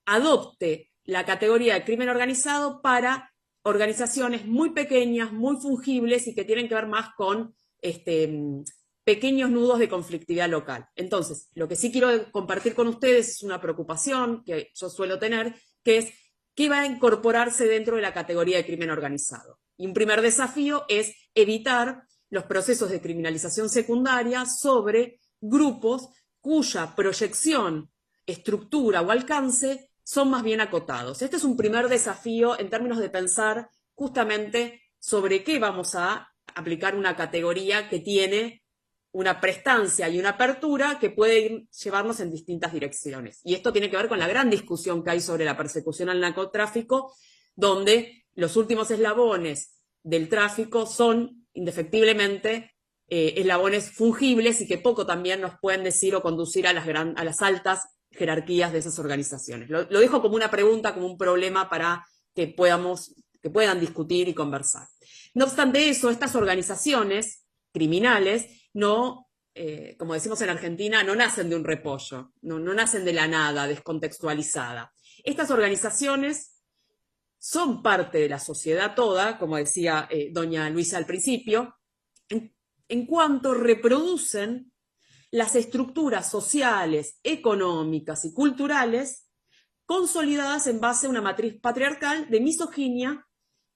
adopte la categoría de crimen organizado para organizaciones muy pequeñas, muy fungibles y que tienen que ver más con pequeños nudos de conflictividad local. Entonces, lo que sí quiero compartir con ustedes es una preocupación que yo suelo tener, que es qué va a incorporarse dentro de la categoría de crimen organizado. Y un primer desafío es evitar los procesos de criminalización secundaria sobre grupos cuya proyección, estructura o alcance son más bien acotados. Este es un primer desafío en términos de pensar justamente sobre qué vamos a aplicar una categoría que tiene una prestancia y una apertura que puede llevarnos en distintas direcciones. Y esto tiene que ver con la gran discusión que hay sobre la persecución al narcotráfico, donde los últimos eslabones del tráfico son indefectiblemente eslabones fungibles y que poco también nos pueden decir o conducir a las altas jerarquías de esas organizaciones. Lo dejo como una pregunta, como un problema para que puedan discutir y conversar. No obstante eso, estas organizaciones criminales no, como decimos en Argentina, no nacen de un repollo, no nacen de la nada, descontextualizada. Estas organizaciones son parte de la sociedad toda, como decía doña Luisa al principio, en cuanto reproducen las estructuras sociales, económicas y culturales consolidadas en base a una matriz patriarcal de misoginia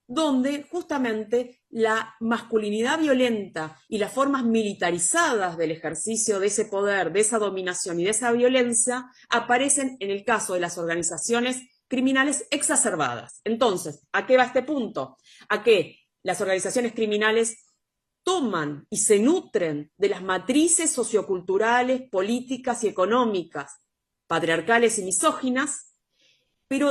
donde justamente la masculinidad violenta y las formas militarizadas del ejercicio de ese poder, de esa dominación y de esa violencia aparecen en el caso de las organizaciones criminales exacerbadas. Entonces, ¿a qué va este punto? A que las organizaciones criminales toman y se nutren de las matrices socioculturales, políticas y económicas, patriarcales y misóginas, pero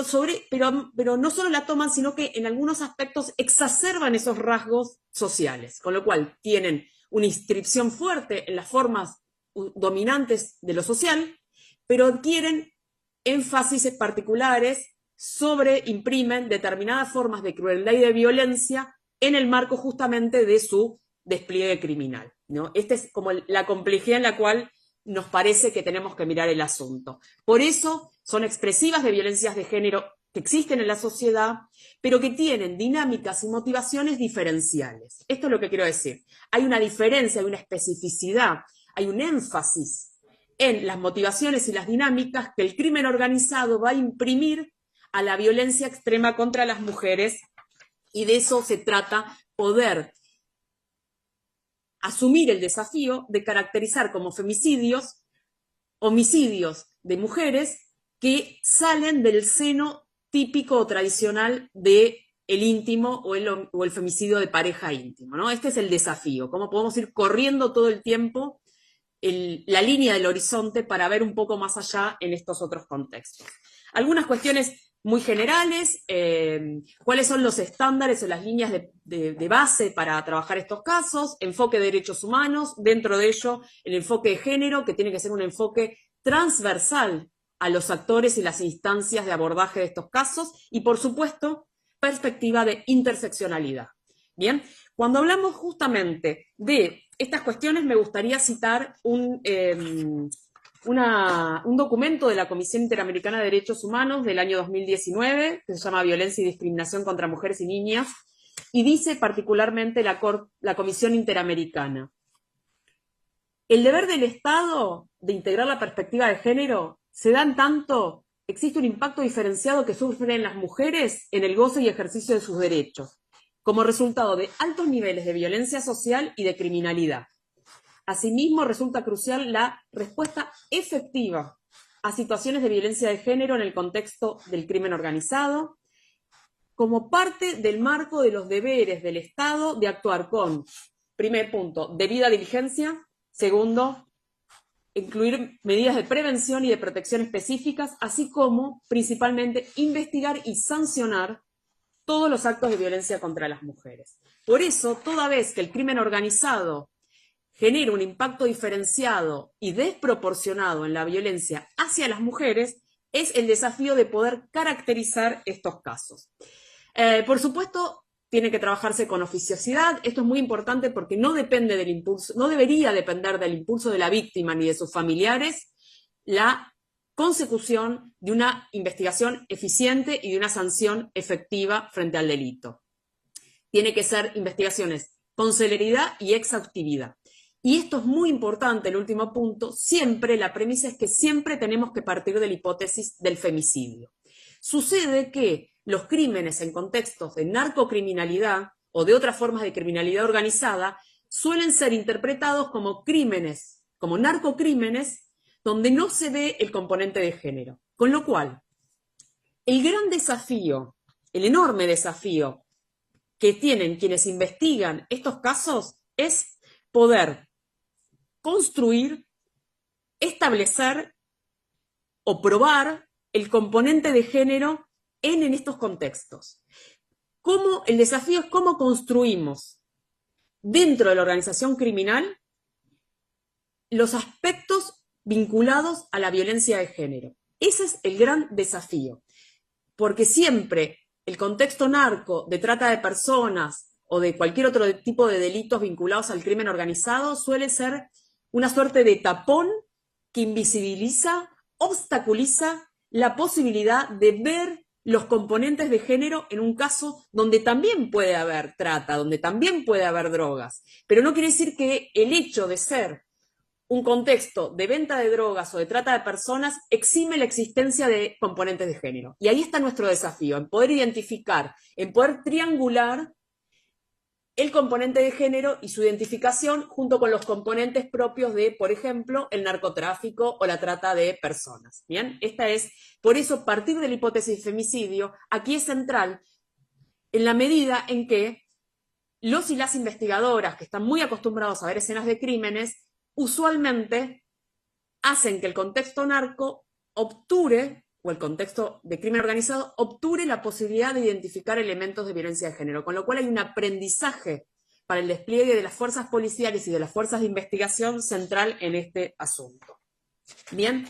no solo la toman, sino que en algunos aspectos exacerban esos rasgos sociales, con lo cual tienen una inscripción fuerte en las formas dominantes de lo social, pero adquieren énfasis particulares imprimen determinadas formas de crueldad y de violencia en el marco justamente de su despliegue criminal, ¿no? Esta es como la complejidad en la cual nos parece que tenemos que mirar el asunto. Por eso son expresivas de violencias de género que existen en la sociedad, pero que tienen dinámicas y motivaciones diferenciales. Esto es lo que quiero decir. Hay una diferencia, hay una especificidad, hay un énfasis en las motivaciones y las dinámicas que el crimen organizado va a imprimir a la violencia extrema contra las mujeres, y de eso se trata, poder asumir el desafío de caracterizar como femicidios, homicidios de mujeres que salen del seno típico o tradicional del íntimo o el femicidio de pareja íntimo, ¿no? Este es el desafío, cómo podemos ir corriendo todo el tiempo la línea del horizonte para ver un poco más allá en estos otros contextos. Algunas cuestiones muy generales, cuáles son los estándares o las líneas de base para trabajar estos casos, enfoque de derechos humanos, dentro de ello el enfoque de género, que tiene que ser un enfoque transversal a los actores y las instancias de abordaje de estos casos, y por supuesto, perspectiva de interseccionalidad. Bien, cuando hablamos justamente de estas cuestiones, me gustaría citar un documento de la Comisión Interamericana de Derechos Humanos del año 2019, que se llama Violencia y Discriminación contra Mujeres y Niñas, y dice particularmente la Comisión Interamericana: el deber del Estado de integrar la perspectiva de género se da en tanto existe un impacto diferenciado que sufren las mujeres en el goce y ejercicio de sus derechos, como resultado de altos niveles de violencia social y de criminalidad. Asimismo, resulta crucial la respuesta efectiva a situaciones de violencia de género en el contexto del crimen organizado, como parte del marco de los deberes del Estado de actuar con, primer punto, debida diligencia; segundo, incluir medidas de prevención y de protección específicas, así como, principalmente, investigar y sancionar todos los actos de violencia contra las mujeres. Por eso, toda vez que el crimen organizado genera un impacto diferenciado y desproporcionado en la violencia hacia las mujeres, es el desafío de poder caracterizar estos casos. Por supuesto, tiene que trabajarse con oficiosidad. Esto es muy importante porque no depende del impulso, no debería depender del impulso de la víctima ni de sus familiares la consecución de una investigación eficiente y de una sanción efectiva frente al delito. Tiene que ser investigaciones con celeridad y exhaustividad. Y esto es muy importante, el último punto, siempre, la premisa es que siempre tenemos que partir de la hipótesis del femicidio. Sucede que los crímenes en contextos de narcocriminalidad o de otras formas de criminalidad organizada suelen ser interpretados como crímenes, como narcocrímenes, donde no se ve el componente de género. Con lo cual, el gran desafío, el enorme desafío que tienen quienes investigan estos casos es poder construir, establecer o probar el componente de género en estos contextos. El desafío es cómo construimos dentro de la organización criminal los aspectos vinculados a la violencia de género. Ese es el gran desafío, porque siempre el contexto narco de trata de personas o de cualquier otro tipo de delitos vinculados al crimen organizado suele ser una suerte de tapón que invisibiliza, obstaculiza la posibilidad de ver los componentes de género en un caso donde también puede haber trata, donde también puede haber drogas. Pero no quiere decir que el hecho de ser un contexto de venta de drogas o de trata de personas exime la existencia de componentes de género. Y ahí está nuestro desafío, en poder identificar, en poder triangular el componente de género y su identificación junto con los componentes propios de, por ejemplo, el narcotráfico o la trata de personas. Bien, por eso, partir de la hipótesis de femicidio, aquí es central en la medida en que los y las investigadoras que están muy acostumbrados a ver escenas de crímenes, usualmente hacen que el contexto narco obture, o el contexto de crimen organizado, obture la posibilidad de identificar elementos de violencia de género, con lo cual hay un aprendizaje para el despliegue de las fuerzas policiales y de las fuerzas de investigación central en este asunto. Bien.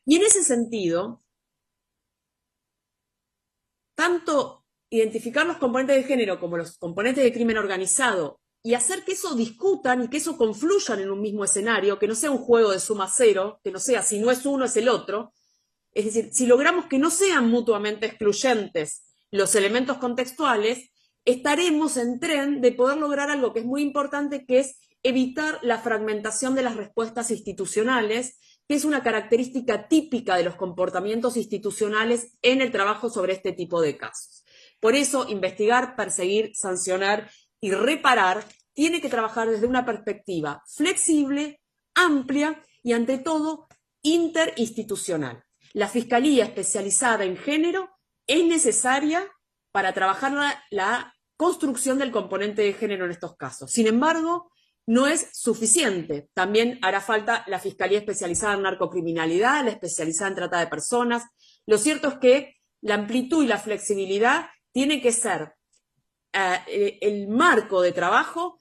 Y en ese sentido, tanto identificar los componentes de género como los componentes de crimen organizado y hacer que eso discutan y que eso confluyan en un mismo escenario, que no sea un juego de suma cero, que no sea si no es uno es el otro. Es decir, si logramos que no sean mutuamente excluyentes los elementos contextuales, estaremos en tren de poder lograr algo que es muy importante, que es evitar la fragmentación de las respuestas institucionales, que es una característica típica de los comportamientos institucionales en el trabajo sobre este tipo de casos. Por eso, investigar, perseguir, sancionar y reparar tiene que trabajar desde una perspectiva flexible, amplia y, ante todo, interinstitucional. La Fiscalía especializada en género es necesaria para trabajar la construcción del componente de género en estos casos. Sin embargo, no es suficiente. También hará falta la Fiscalía especializada en narcocriminalidad, la especializada en trata de personas. Lo cierto es que la amplitud y la flexibilidad tiene que ser el marco de trabajo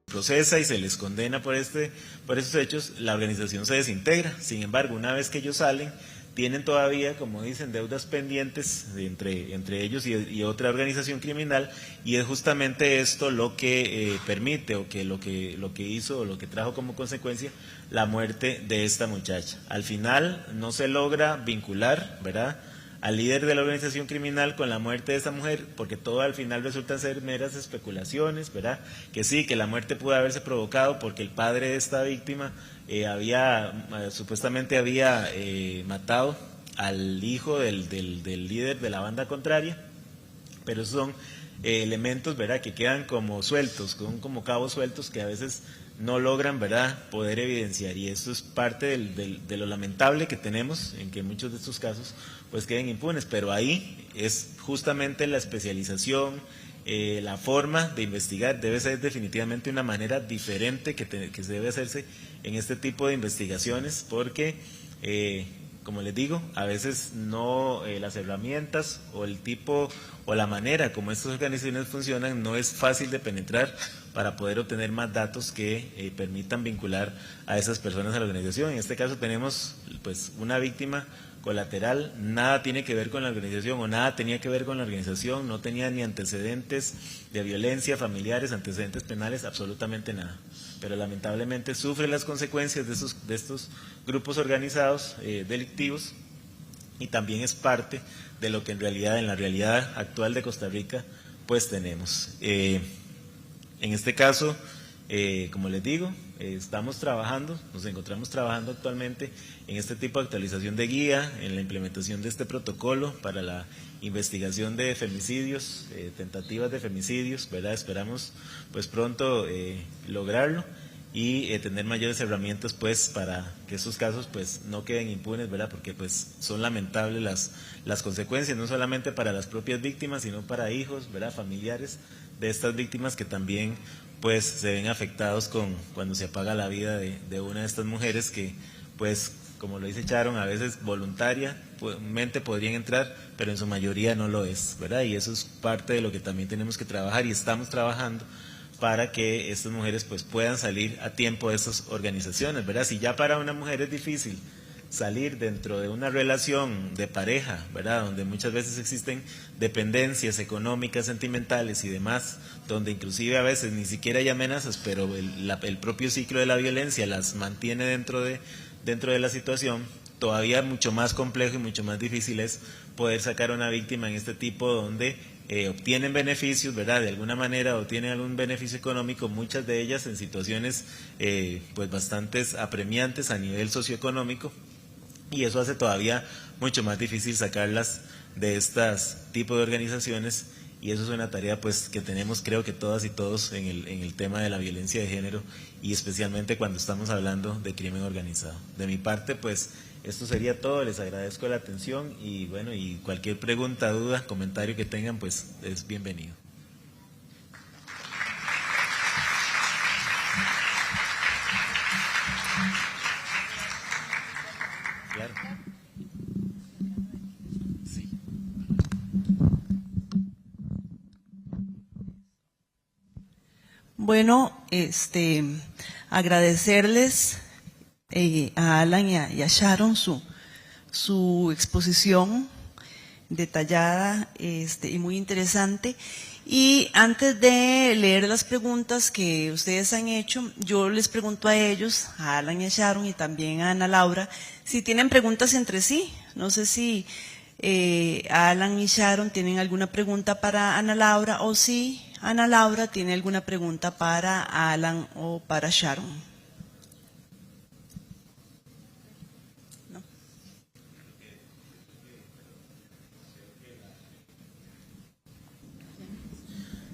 procesa y se les condena por esos hechos, la organización se desintegra. Sin embargo, una vez que ellos salen, tienen todavía, como dicen, deudas pendientes entre ellos y otra organización criminal, y es justamente esto lo que permite o que lo que hizo o lo que trajo como consecuencia la muerte de esta muchacha. Al final no se logra vincular, ¿verdad?, al líder de la organización criminal con la muerte de esta mujer, porque todo al final resultan ser meras especulaciones, ¿verdad? Que sí, que la muerte pudo haberse provocado porque el padre de esta víctima supuestamente había matado al hijo del líder de la banda contraria, pero esos son elementos, ¿verdad?, que quedan como sueltos, como cabos sueltos que a veces no logran, ¿verdad?, poder evidenciar, y esto es parte de lo lamentable que tenemos, en que muchos de estos casos pues queden impunes, pero ahí es justamente la especialización, la forma de investigar debe ser definitivamente una manera diferente que se debe hacerse en este tipo de investigaciones, porque como les digo, a veces no las herramientas o el tipo o la manera como estas organizaciones funcionan no es fácil de penetrar para poder obtener más datos que permitan vincular a esas personas a la organización. En este caso tenemos pues una víctima colateral, nada tiene que ver con la organización o nada tenía que ver con la organización, no tenía ni antecedentes de violencia, familiares, antecedentes penales, absolutamente nada. Pero lamentablemente sufre las consecuencias de estos grupos organizados delictivos, y también es parte de lo que en la realidad actual de Costa Rica pues tenemos. En este caso, como les digo, estamos trabajando, nos encontramos trabajando actualmente en este tipo de actualización de guía, en la implementación de este protocolo para la investigación de femicidios, tentativas de femicidios, ¿verdad? Esperamos pues pronto lograrlo y tener mayores herramientas pues para que estos casos pues no queden impunes, ¿verdad? Porque pues son lamentables las consecuencias, no solamente para las propias víctimas, sino para hijos, ¿verdad? Familiares de estas víctimas que también pues se ven afectados cuando se apaga la vida de una de estas mujeres que pues, como lo dice Sharon, a veces voluntariamente podrían entrar, pero en su mayoría no lo es, ¿verdad? Y eso es parte de lo que también tenemos que trabajar y estamos trabajando para que estas mujeres pues puedan salir a tiempo de estas organizaciones, ¿verdad? Si ya para una mujer es difícil salir dentro de una relación de pareja, ¿verdad? Donde muchas veces existen dependencias económicas, sentimentales y demás, donde inclusive a veces ni siquiera hay amenazas, pero el propio ciclo de la violencia las mantiene dentro de la situación, todavía mucho más complejo y mucho más difícil es poder sacar a una víctima en este tipo donde obtienen beneficios, ¿verdad? De alguna manera obtienen algún beneficio económico, muchas de ellas en situaciones pues bastante apremiantes a nivel socioeconómico, y eso hace todavía mucho más difícil sacarlas de estos tipos de organizaciones, y eso es una tarea pues que tenemos, creo que todas y todos en el tema de la violencia de género, y especialmente cuando estamos hablando de crimen organizado. De mi parte pues esto sería todo, les agradezco la atención y bueno, y cualquier pregunta, duda, comentario que tengan pues es bienvenido. Claro. Sí. Bueno, agradecerles a Alan y a Sharon su exposición detallada y muy interesante. Y antes de leer las preguntas que ustedes han hecho, yo les pregunto a ellos, a Alan y a Sharon y también a Ana Laura, si tienen preguntas entre sí. No sé si Alan y Sharon tienen alguna pregunta para Ana Laura, o si Ana Laura tiene alguna pregunta para Alan o para Sharon.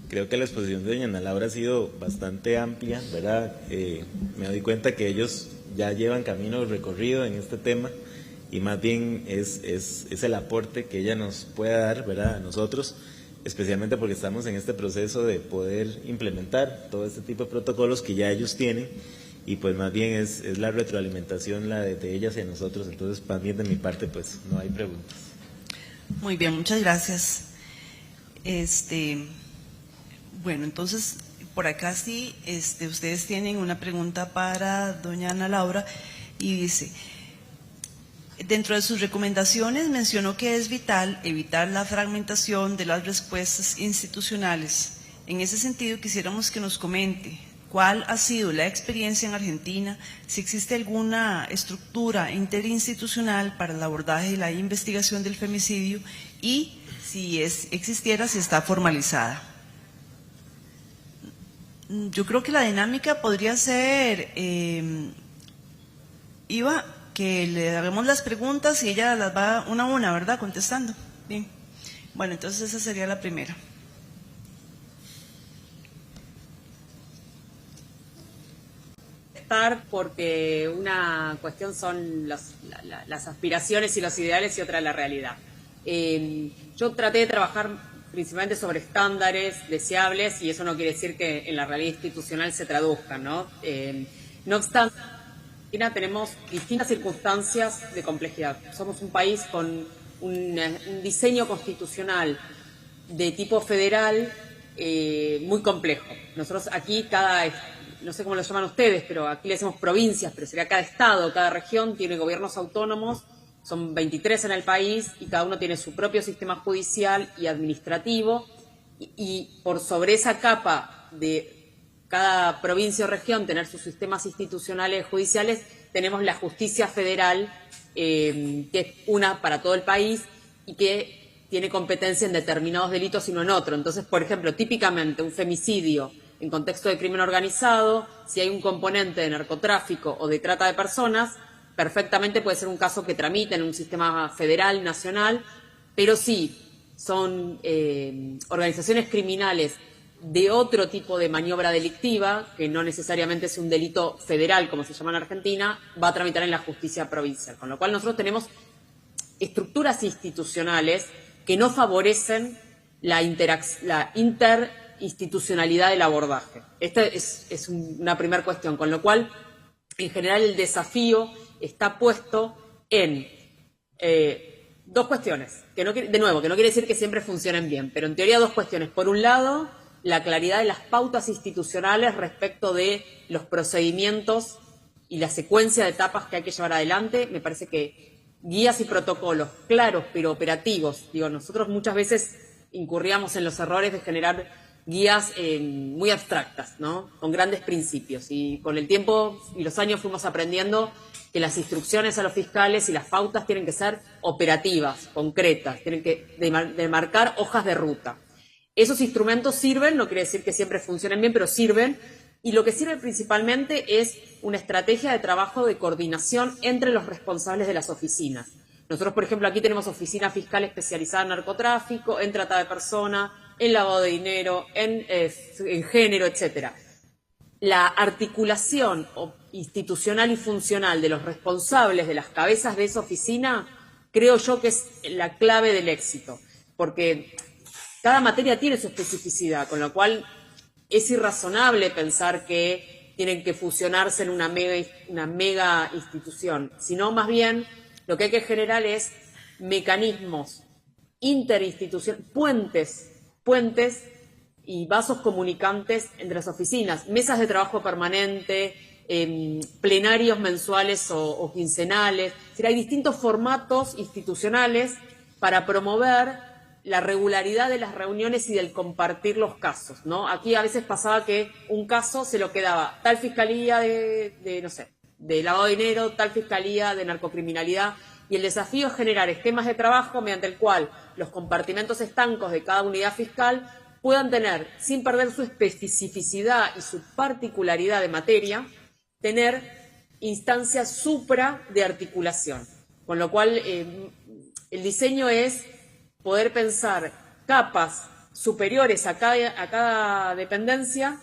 Creo que la exposición de doña Ana Laura ha sido bastante amplia, ¿verdad? Me doy cuenta que ellos ya llevan camino recorrido en este tema y más bien es el aporte que ella nos pueda dar, ¿verdad? A nosotros, especialmente porque estamos en este proceso de poder implementar todo este tipo de protocolos que ya ellos tienen, y pues más bien es la retroalimentación la de ellas y a nosotros. Entonces, más bien de mi parte pues no hay preguntas. Muy bien, muchas gracias. Bueno, entonces, por acá sí, ustedes tienen una pregunta para doña Ana Laura, y dice, dentro de sus recomendaciones mencionó que es vital evitar la fragmentación de las respuestas institucionales. En ese sentido, quisiéramos que nos comente cuál ha sido la experiencia en Argentina, si existe alguna estructura interinstitucional para el abordaje y la investigación del femicidio, y si existiera, si está formalizada. Yo creo que la dinámica podría ser, Iva, que le hagamos las preguntas y ella las va una a una, ¿verdad? Contestando. Bien. Bueno, entonces esa sería la primera. Porque una cuestión son las aspiraciones y los ideales y otra la realidad. Yo traté de trabajar principalmente sobre estándares deseables, y eso no quiere decir que en la realidad institucional se traduzcan, ¿no? No obstante, en Argentina tenemos distintas circunstancias de complejidad. Somos un país con un diseño constitucional de tipo federal muy complejo. Nosotros aquí no sé cómo lo llaman ustedes, pero aquí le decimos provincias, pero sería cada estado, cada región tiene gobiernos autónomos. Son 23 en el país y cada uno tiene su propio sistema judicial y administrativo, y por sobre esa capa de cada provincia o región tener sus sistemas institucionales judiciales, tenemos la justicia federal, que es una para todo el país y que tiene competencia en determinados delitos y no en otro. Entonces, por ejemplo, típicamente un femicidio en contexto de crimen organizado, si hay un componente de narcotráfico o de trata de personas, perfectamente puede ser un caso que tramite en un sistema federal, nacional, pero sí son organizaciones criminales de otro tipo de maniobra delictiva, que no necesariamente es un delito federal, como se llama en Argentina, va a tramitar en la justicia provincial. Con lo cual nosotros tenemos estructuras institucionales que no favorecen la interinstitucionalidad del abordaje. Esta es una primera cuestión, con lo cual, en general, el desafío está puesto en dos cuestiones, que no quiere decir que siempre funcionen bien, pero en teoría dos cuestiones. Por un lado, la claridad de las pautas institucionales respecto de los procedimientos y la secuencia de etapas que hay que llevar adelante. Me parece que guías y protocolos claros pero operativos, nosotros muchas veces incurríamos en los errores de generar guías muy abstractas, ¿no? Con grandes principios, y con el tiempo y los años fuimos aprendiendo que las instrucciones a los fiscales y las pautas tienen que ser operativas, concretas, tienen que demarcar hojas de ruta. Esos instrumentos sirven, no quiere decir que siempre funcionen bien, pero sirven, y lo que sirve principalmente es una estrategia de trabajo de coordinación entre los responsables de las oficinas. Nosotros, por ejemplo, aquí tenemos oficina fiscal especializada en narcotráfico, en trata de personas, en lavado de dinero, en género, etcétera. La articulación institucional y funcional de los responsables de las cabezas de esa oficina, creo yo que es la clave del éxito, porque cada materia tiene su especificidad, con lo cual es irrazonable pensar que tienen que fusionarse en una mega institución, sino más bien lo que hay que generar es mecanismos interinstitucionales, puentes y vasos comunicantes entre las oficinas, mesas de trabajo permanente, plenarios mensuales o quincenales. Es decir, hay distintos formatos institucionales para promover la regularidad de las reuniones y del compartir los casos, ¿no? Aquí a veces pasaba que un caso se lo quedaba tal fiscalía de lavado de dinero, tal fiscalía de narcocriminalidad, y el desafío es generar esquemas de trabajo mediante el cual los compartimentos estancos de cada unidad fiscal puedan tener, sin perder su especificidad y su particularidad de materia, tener instancias supra de articulación. Con lo cual, el diseño es poder pensar capas superiores a cada dependencia,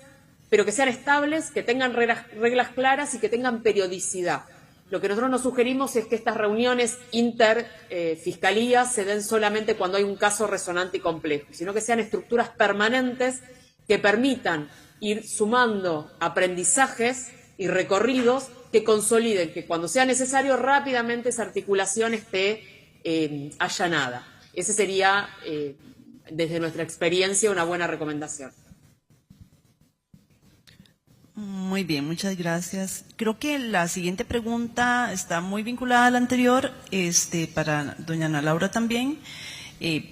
pero que sean estables, que tengan reglas claras y que tengan periodicidad. Lo que nosotros nos sugerimos es que estas reuniones interfiscalías se den solamente cuando hay un caso resonante y complejo, sino que sean estructuras permanentes que permitan ir sumando aprendizajes y recorridos que consoliden que cuando sea necesario rápidamente esa articulación esté allanada. Ese sería, desde nuestra experiencia, una buena recomendación. Muy bien, muchas gracias. Creo que la siguiente pregunta está muy vinculada a la anterior, para doña Ana Laura también.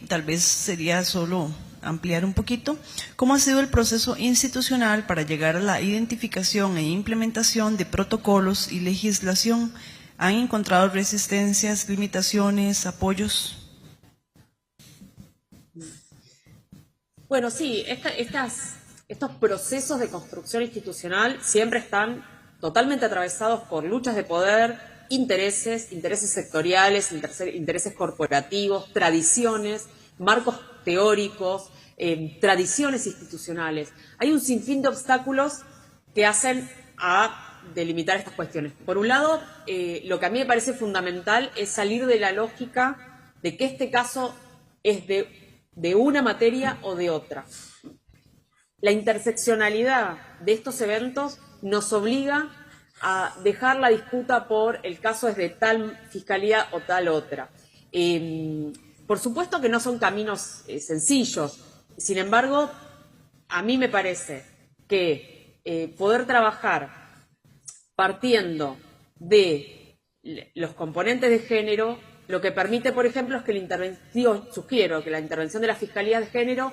Tal vez sería solo ampliar un poquito. ¿Cómo ha sido el proceso institucional para llegar a la identificación e implementación de protocolos y legislación? ¿Han encontrado resistencias, limitaciones, apoyos? Bueno, sí, estos procesos de construcción institucional siempre están totalmente atravesados por luchas de poder, intereses sectoriales, intereses corporativos, tradiciones, marcos teóricos, tradiciones institucionales. Hay un sinfín de obstáculos que hacen a delimitar estas cuestiones. Por un lado, lo que a mí me parece fundamental es salir de la lógica de que este caso es de una materia o de otra. La interseccionalidad de estos eventos nos obliga a dejar la disputa por el caso es de tal fiscalía o tal otra. Por supuesto que no son caminos sencillos, sin embargo, a mí me parece que poder trabajar partiendo de los componentes de género, lo que permite, por ejemplo, es que sugiero que la intervención de la Fiscalía de Género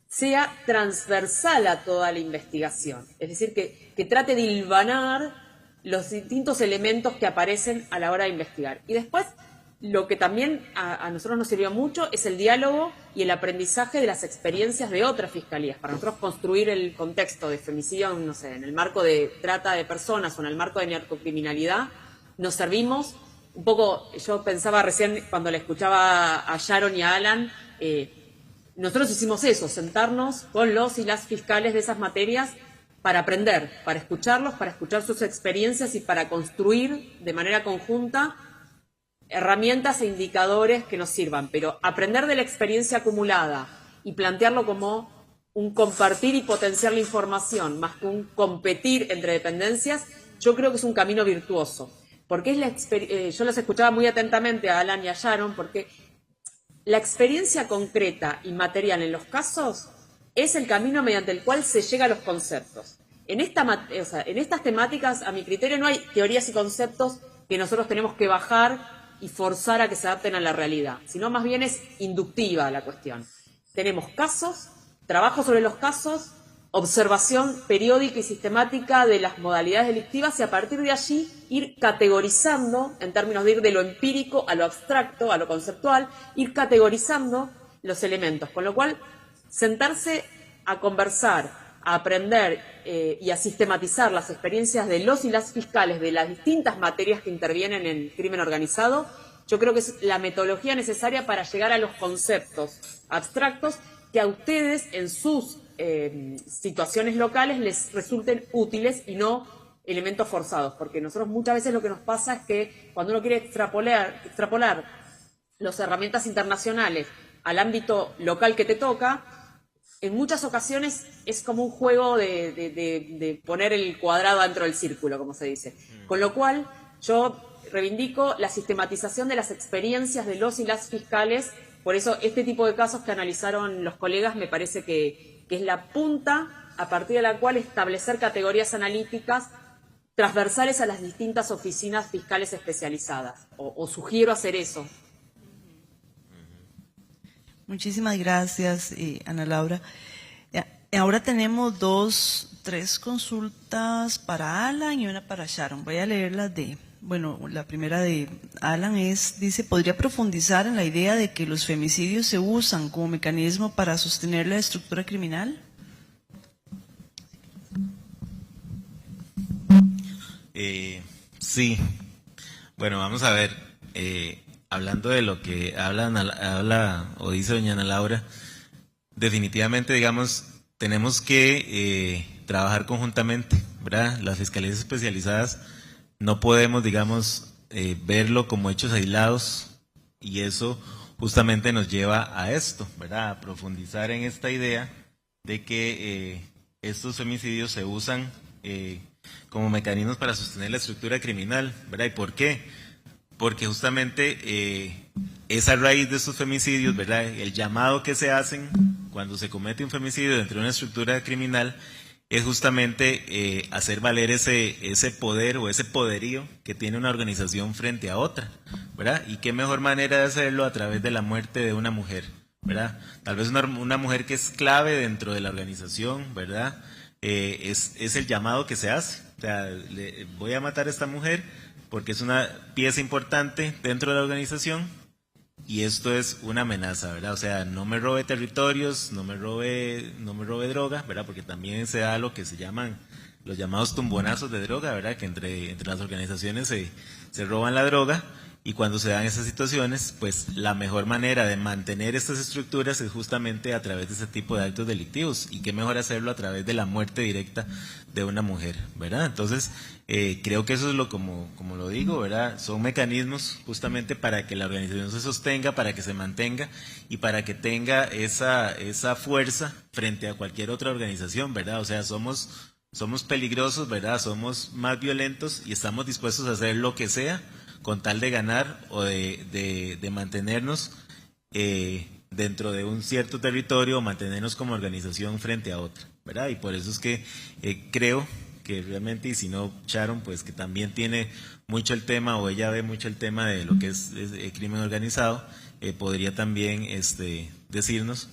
sea transversal a toda la investigación, es decir, que trate de hilvanar los distintos elementos que aparecen a la hora de investigar. Y después, lo que también a nosotros nos sirvió mucho es el diálogo y el aprendizaje de las experiencias de otras fiscalías. Para nosotros construir el contexto de femicidio, no sé, en el marco de trata de personas o en el marco de narcocriminalidad, nos servimos un poco. Yo pensaba recién cuando le escuchaba a Sharon y a Alan, nosotros hicimos eso, sentarnos con los y las fiscales de esas materias para aprender, para escucharlos, para escuchar sus experiencias y para construir de manera conjunta herramientas e indicadores que nos sirvan. Pero aprender de la experiencia acumulada y plantearlo como un compartir y potenciar la información, más que un competir entre dependencias, yo creo que es un camino virtuoso. Porque es yo los escuchaba muy atentamente a Alan y a Sharon, porque la experiencia concreta y material en los casos es el camino mediante el cual se llega a los conceptos. En estas temáticas, a mi criterio, no hay teorías y conceptos que nosotros tenemos que bajar y forzar a que se adapten a la realidad, sino más bien es inductiva la cuestión. Tenemos casos, trabajo sobre los casos, observación periódica y sistemática de las modalidades delictivas y a partir de allí ir categorizando, en términos de ir de lo empírico a lo abstracto, a lo conceptual, ir categorizando los elementos, con lo cual sentarse a conversar, a aprender y a sistematizar las experiencias de los y las fiscales de las distintas materias que intervienen en crimen organizado, yo creo que es la metodología necesaria para llegar a los conceptos abstractos que a ustedes en sus situaciones locales les resulten útiles y no elementos forzados, porque nosotros muchas veces lo que nos pasa es que cuando uno quiere extrapolar las herramientas internacionales al ámbito local que te toca, en muchas ocasiones es como un juego de poner el cuadrado dentro del círculo, como se dice. Con lo cual, yo reivindico la sistematización de las experiencias de los y las fiscales. Por eso, este tipo de casos que analizaron los colegas me parece que es la punta a partir de la cual establecer categorías analíticas transversales a las distintas oficinas fiscales especializadas. O sugiero hacer eso. Muchísimas gracias, Ana Laura. Ahora tenemos tres consultas para Alan y una para Sharon. Voy a leer la primera de Alan dice, ¿podría profundizar en la idea de que los femicidios se usan como mecanismo para sostener la estructura criminal? Sí. Bueno, vamos a ver. Hablando de lo que habla o dice doña Ana Laura, definitivamente, digamos, tenemos que trabajar conjuntamente, ¿verdad? Las fiscalías especializadas no podemos, digamos, verlo como hechos aislados, y eso justamente nos lleva a esto, ¿verdad? A profundizar en esta idea de que estos femicidios se usan como mecanismos para sostener la estructura criminal, ¿verdad? ¿Y por qué? Porque justamente es a raíz de estos femicidios, ¿verdad? El llamado que se hacen cuando se comete un femicidio dentro de una estructura criminal es justamente hacer valer ese poder o ese poderío que tiene una organización frente a otra, ¿verdad? Y qué mejor manera de hacerlo a través de la muerte de una mujer, ¿verdad? Tal vez una mujer que es clave dentro de la organización, ¿verdad? Es el llamado que se hace. O sea, voy a matar a esta mujer porque es una pieza importante dentro de la organización y esto es una amenaza, ¿verdad? O sea, no me robe territorios, no me robe droga, ¿verdad? Porque también se da lo que se llaman los llamados tumbonazos de droga, ¿verdad? Que entre las organizaciones se roban la droga, y cuando se dan esas situaciones, pues la mejor manera de mantener estas estructuras es justamente a través de ese tipo de actos delictivos, y qué mejor hacerlo a través de la muerte directa de una mujer, ¿verdad? Entonces, creo que eso es como lo digo, ¿verdad? Son mecanismos justamente para que la organización se sostenga, para que se mantenga y para que tenga esa fuerza frente a cualquier otra organización, ¿verdad? O sea, somos peligrosos, ¿verdad? Somos más violentos y estamos dispuestos a hacer lo que sea con tal de ganar o de mantenernos dentro de un cierto territorio o mantenernos como organización frente a otra, ¿verdad? Y por eso es que creo que realmente, y si no, Sharon, pues que también tiene mucho el tema, o ella ve mucho el tema de lo que es crimen organizado, podría también decirnos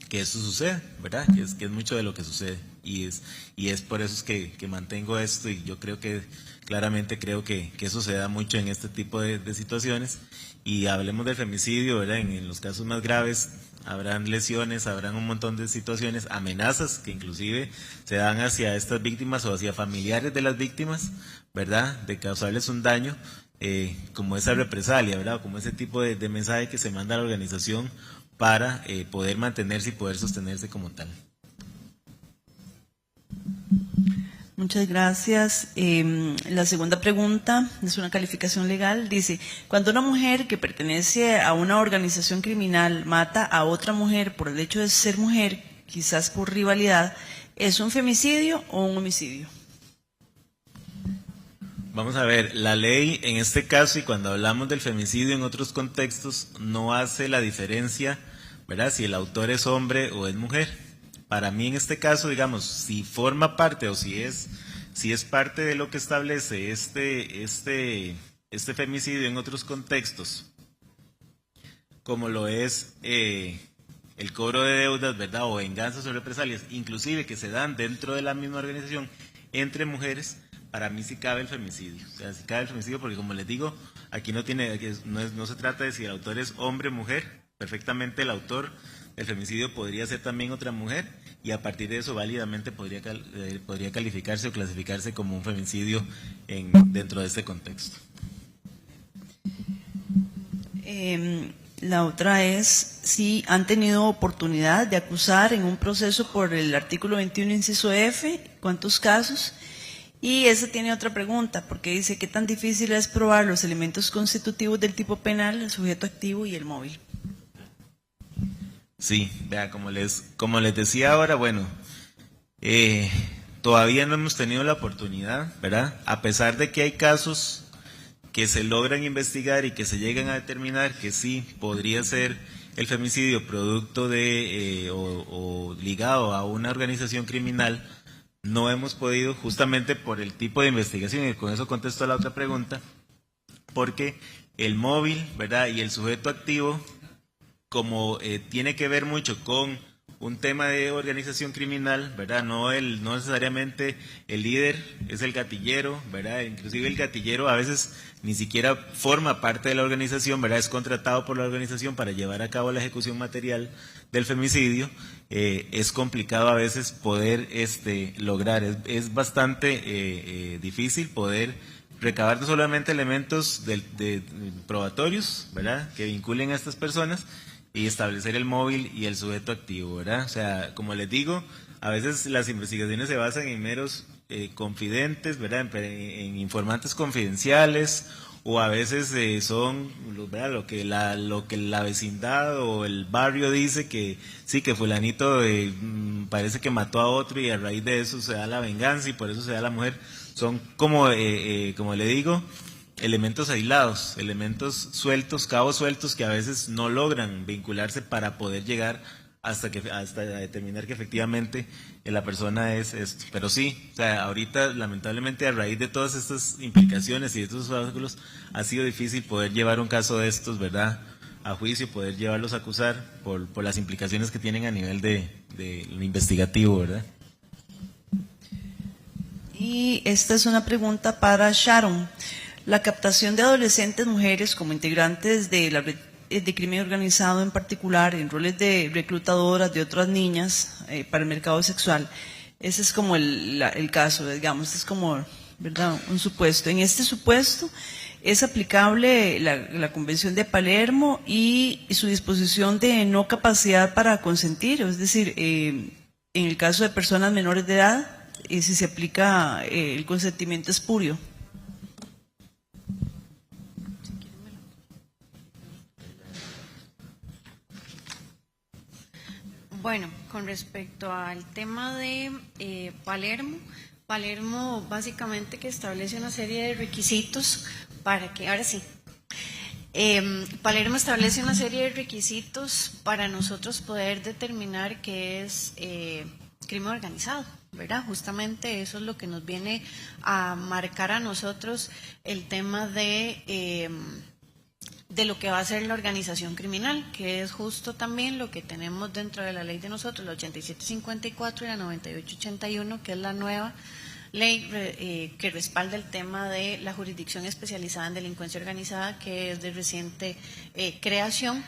eso sucede, ¿verdad? Que es mucho de lo que sucede y es por eso es que mantengo esto y yo creo que claramente creo que eso se da mucho en este tipo de situaciones y hablemos del femicidio, ¿verdad? En los casos más graves habrán lesiones, habrán un montón de situaciones, amenazas que inclusive se dan hacia estas víctimas o hacia familiares de las víctimas, ¿verdad? De causarles un daño, como esa represalia, ¿verdad? Como ese tipo de mensaje que se manda a la organización para poder mantenerse y poder sostenerse como tal. Muchas gracias. La segunda pregunta es una calificación legal. Dice, cuando una mujer que pertenece a una organización criminal mata a otra mujer por el hecho de ser mujer, quizás por rivalidad, ¿es un femicidio o un homicidio? Vamos a ver, la ley en este caso y cuando hablamos del femicidio en otros contextos no hace la diferencia, ¿verdad? Si el autor es hombre o es mujer. Para mí en este caso, digamos, si forma parte o si es parte de lo que establece este femicidio en otros contextos, como lo es el cobro de deudas, ¿verdad? O venganzas o represalias, inclusive que se dan dentro de la misma organización entre mujeres, para mí sí cabe el femicidio. O sea, sí cabe el femicidio porque, como les digo, aquí no se trata de si el autor es hombre o mujer. Perfectamente el autor del femicidio podría ser también otra mujer y a partir de eso válidamente podría calificarse o clasificarse como un femicidio dentro de este contexto. La otra es si han tenido oportunidad de acusar en un proceso por el artículo 21, inciso F, ¿cuántos casos? Y esa tiene otra pregunta, porque dice, ¿qué tan difícil es probar los elementos constitutivos del tipo penal, el sujeto activo y el móvil? Sí, vea, como les decía ahora, bueno, todavía no hemos tenido la oportunidad, ¿verdad? A pesar de que hay casos que se logran investigar y que se llegan a determinar que sí podría ser el femicidio producto de o ligado a una organización criminal, no hemos podido, justamente por el tipo de investigación, y con eso contesto a la otra pregunta, porque el móvil, ¿verdad? Y el sujeto activo, como tiene que ver mucho con un tema de organización criminal, ¿verdad? No necesariamente el líder es el gatillero, ¿verdad? Inclusive el gatillero a veces ni siquiera forma parte de la organización, ¿verdad? Es contratado por la organización para llevar a cabo la ejecución material del femicidio. Es complicado a veces poder lograr, es bastante difícil poder recabar no solamente elementos de probatorios, ¿verdad? Que vinculen a estas personas, y establecer el móvil y el sujeto activo, ¿verdad? O sea, como les digo, a veces las investigaciones se basan en meros confidentes, ¿verdad? En informantes confidenciales, o a veces son, ¿verdad? Lo que la vecindad o el barrio dice que sí, que fulanito parece que mató a otro y a raíz de eso se da la venganza y por eso se da la mujer. Son como le digo, elementos aislados, elementos sueltos, cabos sueltos que a veces no logran vincularse para poder llegar hasta determinar que efectivamente la persona es esto. Pero sí, o sea, ahorita lamentablemente a raíz de todas estas implicaciones y de estos obstáculos ha sido difícil poder llevar un caso de estos, ¿verdad?, a juicio, poder llevarlos a acusar por las implicaciones que tienen a nivel de investigativo, ¿verdad? Y esta es una pregunta para Sharon. La captación de adolescentes mujeres como integrantes de crimen organizado, en particular en roles de reclutadoras de otras niñas para el mercado sexual, ese es como el caso, digamos, es como, ¿verdad?, un supuesto. En este supuesto es aplicable la Convención de Palermo y su disposición de no capacidad para consentir, es decir, en el caso de personas menores de edad, si se aplica el consentimiento espurio. Bueno, con respecto al tema de Palermo básicamente que establece una serie de requisitos para que, ahora sí, Palermo establece una serie de requisitos para nosotros poder determinar qué es crimen organizado, ¿verdad? Justamente eso es lo que nos viene a marcar a nosotros el tema de de lo que va a ser la organización criminal, que es justo también lo que tenemos dentro de la ley de nosotros, la 8754 y la 9881, que es la nueva ley que respalda el tema de la jurisdicción especializada en delincuencia organizada, que es de reciente creación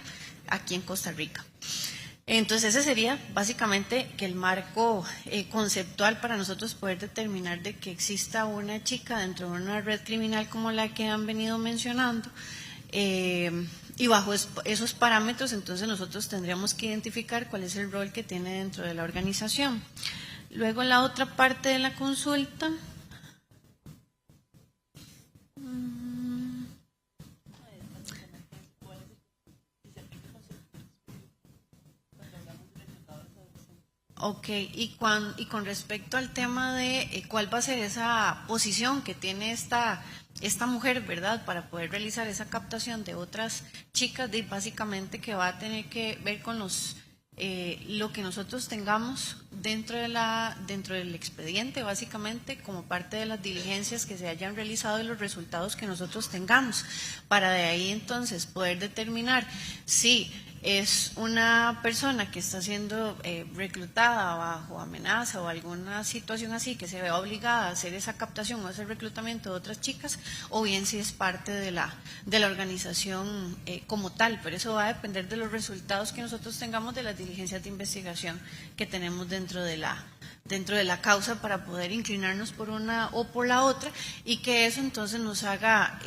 aquí en Costa Rica. Entonces ese sería básicamente que el marco conceptual para nosotros poder determinar de que exista una chica dentro de una red criminal como la que han venido mencionando, y bajo esos parámetros entonces nosotros tendríamos que identificar cuál es el rol que tiene dentro de la organización. Luego la otra parte de la consulta. Ok, y con respecto al tema de cuál va a ser esa posición que tiene esta mujer, ¿verdad?, para poder realizar esa captación de otras chicas, básicamente que va a tener que ver con lo que nosotros tengamos dentro del expediente, básicamente como parte de las diligencias que se hayan realizado y los resultados que nosotros tengamos, para de ahí entonces poder determinar si es una persona que está siendo reclutada bajo amenaza o alguna situación así, que se vea obligada a hacer esa captación o ese reclutamiento de otras chicas, o bien si es parte de la organización como tal. Pero eso va a depender de los resultados que nosotros tengamos de las diligencias de investigación que tenemos dentro de la causa, para poder inclinarnos por una o por la otra, y que eso entonces nos haga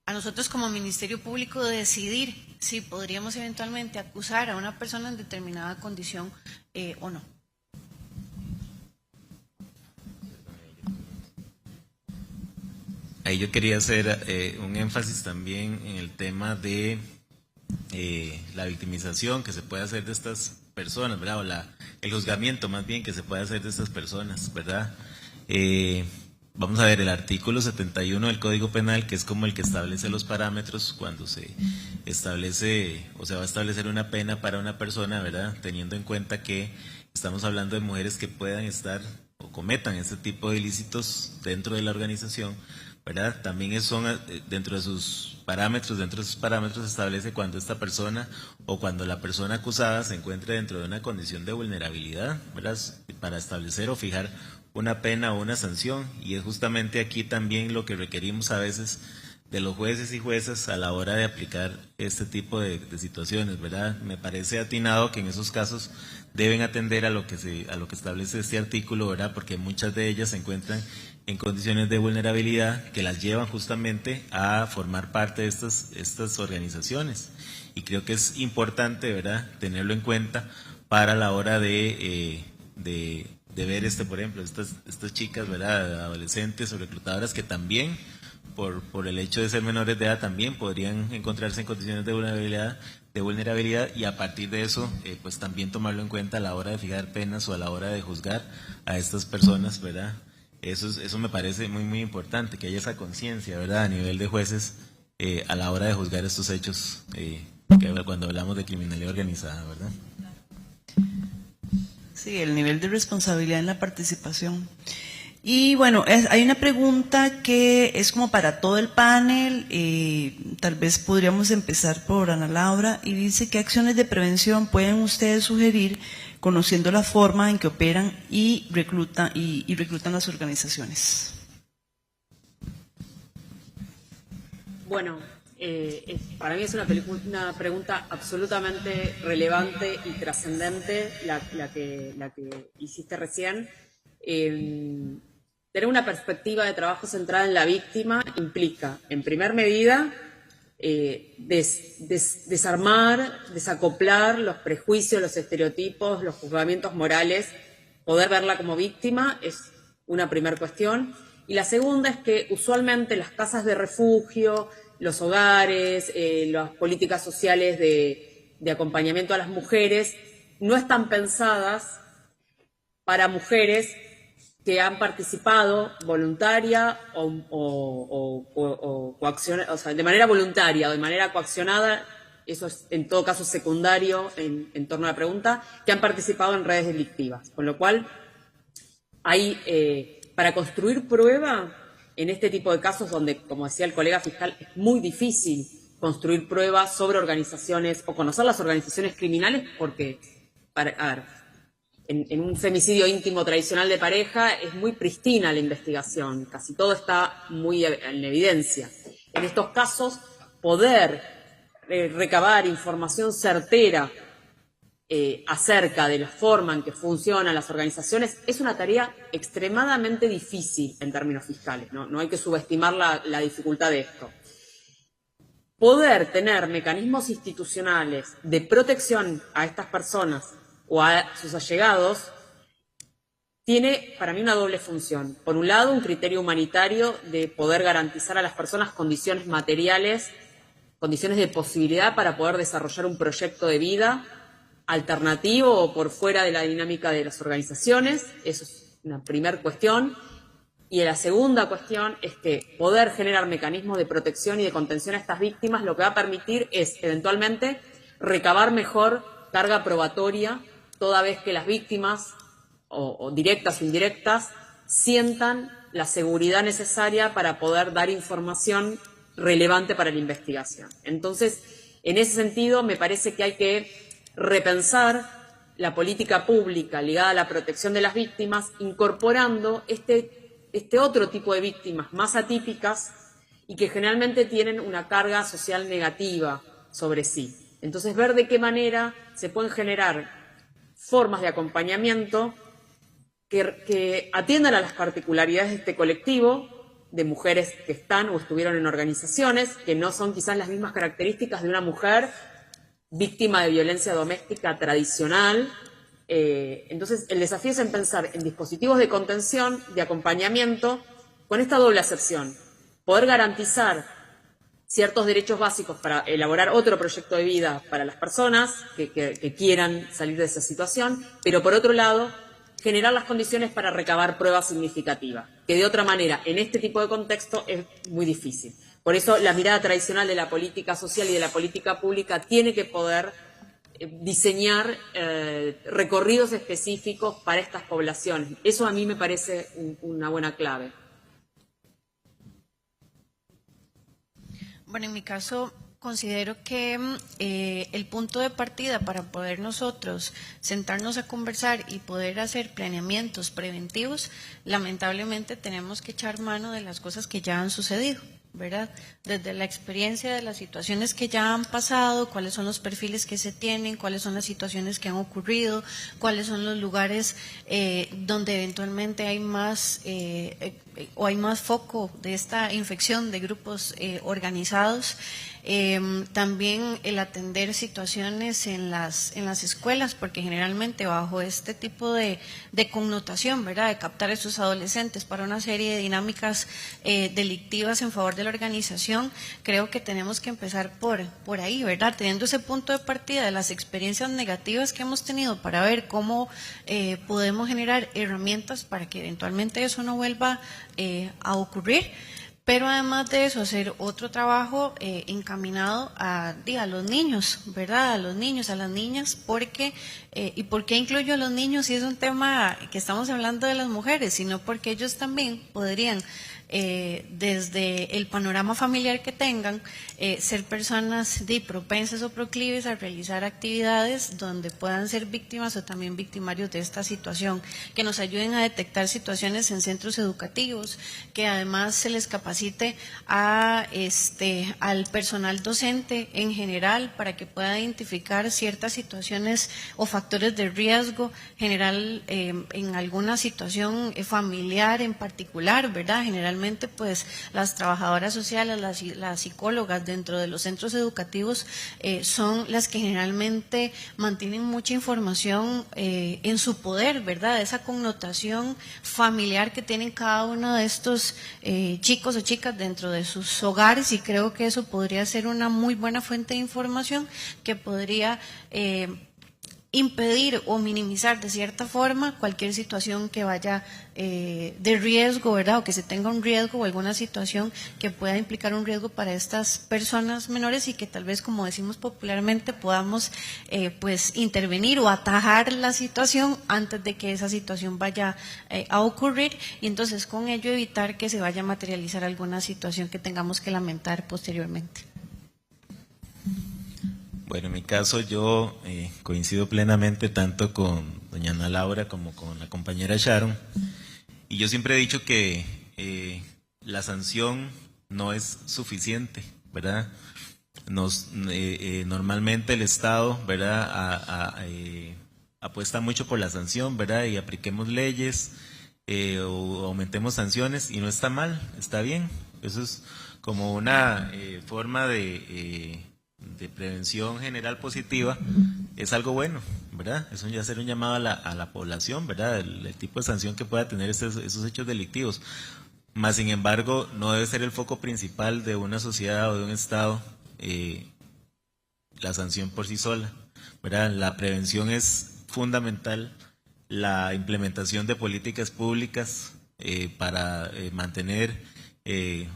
a nosotros como Ministerio Público decidir si podríamos eventualmente acusar a una persona en determinada condición o no. Ahí yo quería hacer un énfasis también en el tema de la victimización que se puede hacer de estas personas, ¿verdad? O el juzgamiento más bien que se puede hacer de estas personas, ¿verdad? Vamos a ver el artículo 71 del Código Penal, que es como el que establece los parámetros cuando se establece o se va a establecer una pena para una persona, ¿verdad? Teniendo en cuenta que estamos hablando de mujeres que puedan estar o cometan este tipo de ilícitos dentro de la organización, ¿verdad? También son dentro de sus parámetros se establece cuando esta persona o cuando la persona acusada se encuentre dentro de una condición de vulnerabilidad, ¿verdad?, para establecer o fijar una pena o una sanción. Y es justamente aquí también lo que requerimos a veces de los jueces y juezas a la hora de aplicar este tipo de situaciones, ¿verdad? Me parece atinado que en esos casos deben atender a lo que establece este artículo, ¿verdad?, porque muchas de ellas se encuentran en condiciones de vulnerabilidad que las llevan justamente a formar parte de estas organizaciones. Y creo que es importante, ¿verdad?, tenerlo en cuenta para la hora de ver, por ejemplo, estas chicas, ¿verdad?, adolescentes o reclutadoras que también, por el hecho de ser menores de edad, también podrían encontrarse en condiciones de vulnerabilidad, y a partir de eso, pues también tomarlo en cuenta a la hora de fijar penas o a la hora de juzgar a estas personas, ¿verdad? Eso me parece muy, muy importante, que haya esa conciencia, ¿verdad?, a nivel de jueces a la hora de juzgar estos hechos, cuando hablamos de criminalidad organizada, ¿verdad? Sí, el nivel de responsabilidad en la participación. Y bueno, hay una pregunta que es como para todo el panel, tal vez podríamos empezar por Ana Laura, y dice: ¿qué acciones de prevención pueden ustedes sugerir conociendo la forma en que operan y reclutan las organizaciones? Bueno, para mí es una pregunta absolutamente relevante y trascendente la que hiciste recién. Tener una perspectiva de trabajo centrada en la víctima implica, en primer medida, desarmar, desacoplar los prejuicios, los estereotipos, los juzgamientos morales. Poder verla como víctima es una primera cuestión. Y la segunda es que usualmente las casas de refugio, los hogares, las políticas sociales de acompañamiento a las mujeres no están pensadas para mujeres que han participado voluntaria o coaccionada, o sea, de manera voluntaria o de manera coaccionada, eso es en todo caso secundario en torno a la pregunta, que han participado en redes delictivas. Con lo cual, para construir prueba en este tipo de casos donde, como decía el colega fiscal, es muy difícil construir pruebas sobre organizaciones o conocer las organizaciones criminales, porque, a ver, en un femicidio íntimo tradicional de pareja es muy pristina la investigación, casi todo está muy en evidencia. En estos casos, poder recabar información certera acerca de la forma en que funcionan las organizaciones es una tarea extremadamente difícil en términos fiscales, no hay que subestimar la dificultad de esto. Poder tener mecanismos institucionales de protección a estas personas o a sus allegados tiene para mí una doble función. Por un lado, un criterio humanitario de poder garantizar a las personas condiciones materiales, condiciones de posibilidad para poder desarrollar un proyecto de vida alternativo o por fuera de la dinámica de las organizaciones. Eso es una primera cuestión. Y la segunda cuestión es que poder generar mecanismos de protección y de contención a estas víctimas lo que va a permitir es, eventualmente, recabar mejor carga probatoria toda vez que las víctimas, o directas o indirectas, sientan la seguridad necesaria para poder dar información relevante para la investigación. Entonces, en ese sentido, me parece que hay que repensar la política pública ligada a la protección de las víctimas, incorporando este otro tipo de víctimas más atípicas y que generalmente tienen una carga social negativa sobre sí. Entonces, ver de qué manera se pueden generar formas de acompañamiento que atiendan a las particularidades de este colectivo, de mujeres que están o estuvieron en organizaciones, que no son quizás las mismas características de una mujer víctima de violencia doméstica tradicional. Entonces, el desafío es en pensar en dispositivos de contención, de acompañamiento, con esta doble acepción. Poder garantizar ciertos derechos básicos para elaborar otro proyecto de vida para las personas que quieran salir de esa situación, pero por otro lado, generar las condiciones para recabar pruebas significativas, que de otra manera, en este tipo de contexto, es muy difícil. Por eso, la mirada tradicional de la política social y de la política pública tiene que poder diseñar recorridos específicos para estas poblaciones. Eso a mí me parece una buena clave. Bueno, en mi caso considero que el punto de partida para poder nosotros sentarnos a conversar y poder hacer planeamientos preventivos, lamentablemente tenemos que echar mano de las cosas que ya han sucedido, ¿verdad? Desde la experiencia de las situaciones que ya han pasado, cuáles son los perfiles que se tienen, cuáles son las situaciones que han ocurrido, cuáles son los lugares donde eventualmente hay más o hay más foco de esta infección de grupos organizados. También el atender situaciones en las escuelas, porque generalmente bajo este tipo de connotación, ¿verdad?, de captar a estos adolescentes para una serie de dinámicas delictivas en favor de la organización, creo que tenemos que empezar por ahí, ¿verdad?, teniendo ese punto de partida de las experiencias negativas que hemos tenido para ver cómo podemos generar herramientas para que eventualmente eso no vuelva a ocurrir. Pero además de eso, hacer otro trabajo encaminado a los niños, ¿verdad? A los niños, a las niñas, porque, ¿y por qué incluyo a los niños si es un tema que estamos hablando de las mujeres? Sino porque ellos también podrían, desde el panorama familiar que tengan, ser personas propensas o proclives a realizar actividades donde puedan ser víctimas o también victimarios de esta situación, que nos ayuden a detectar situaciones en centros educativos, que además se les capacite al personal docente en general para que pueda identificar ciertas situaciones o factores de riesgo general en alguna situación familiar en particular, ¿verdad? Generalmente pues las trabajadoras sociales, las psicólogas dentro de los centros educativos son las que generalmente mantienen mucha información en su poder, ¿verdad? Esa connotación familiar que tienen cada uno de estos chicos o chicas dentro de sus hogares, y creo que eso podría ser una muy buena fuente de información que podría impedir o minimizar de cierta forma cualquier situación que vaya de riesgo, ¿verdad? O que se tenga un riesgo o alguna situación que pueda implicar un riesgo para estas personas menores, y que tal vez, como decimos popularmente, podamos pues intervenir o atajar la situación antes de que esa situación vaya a ocurrir, y entonces con ello evitar que se vaya a materializar alguna situación que tengamos que lamentar posteriormente. Bueno, en mi caso yo coincido plenamente tanto con doña Ana Laura como con la compañera Sharon, y yo siempre he dicho que la sanción no es suficiente, ¿verdad? Normalmente el Estado, ¿verdad?, apuesta mucho por la sanción, ¿verdad?, y apliquemos leyes o aumentemos sanciones, y no está mal, está bien. Eso es como una forma de prevención general positiva, es algo bueno, ¿verdad? Es ya hacer un llamado a la población, ¿verdad?, el tipo de sanción que pueda tener esos hechos delictivos. Más sin embargo, no debe ser el foco principal de una sociedad o de un Estado la sanción por sí sola, ¿verdad? La prevención es fundamental, la implementación de políticas públicas para mantener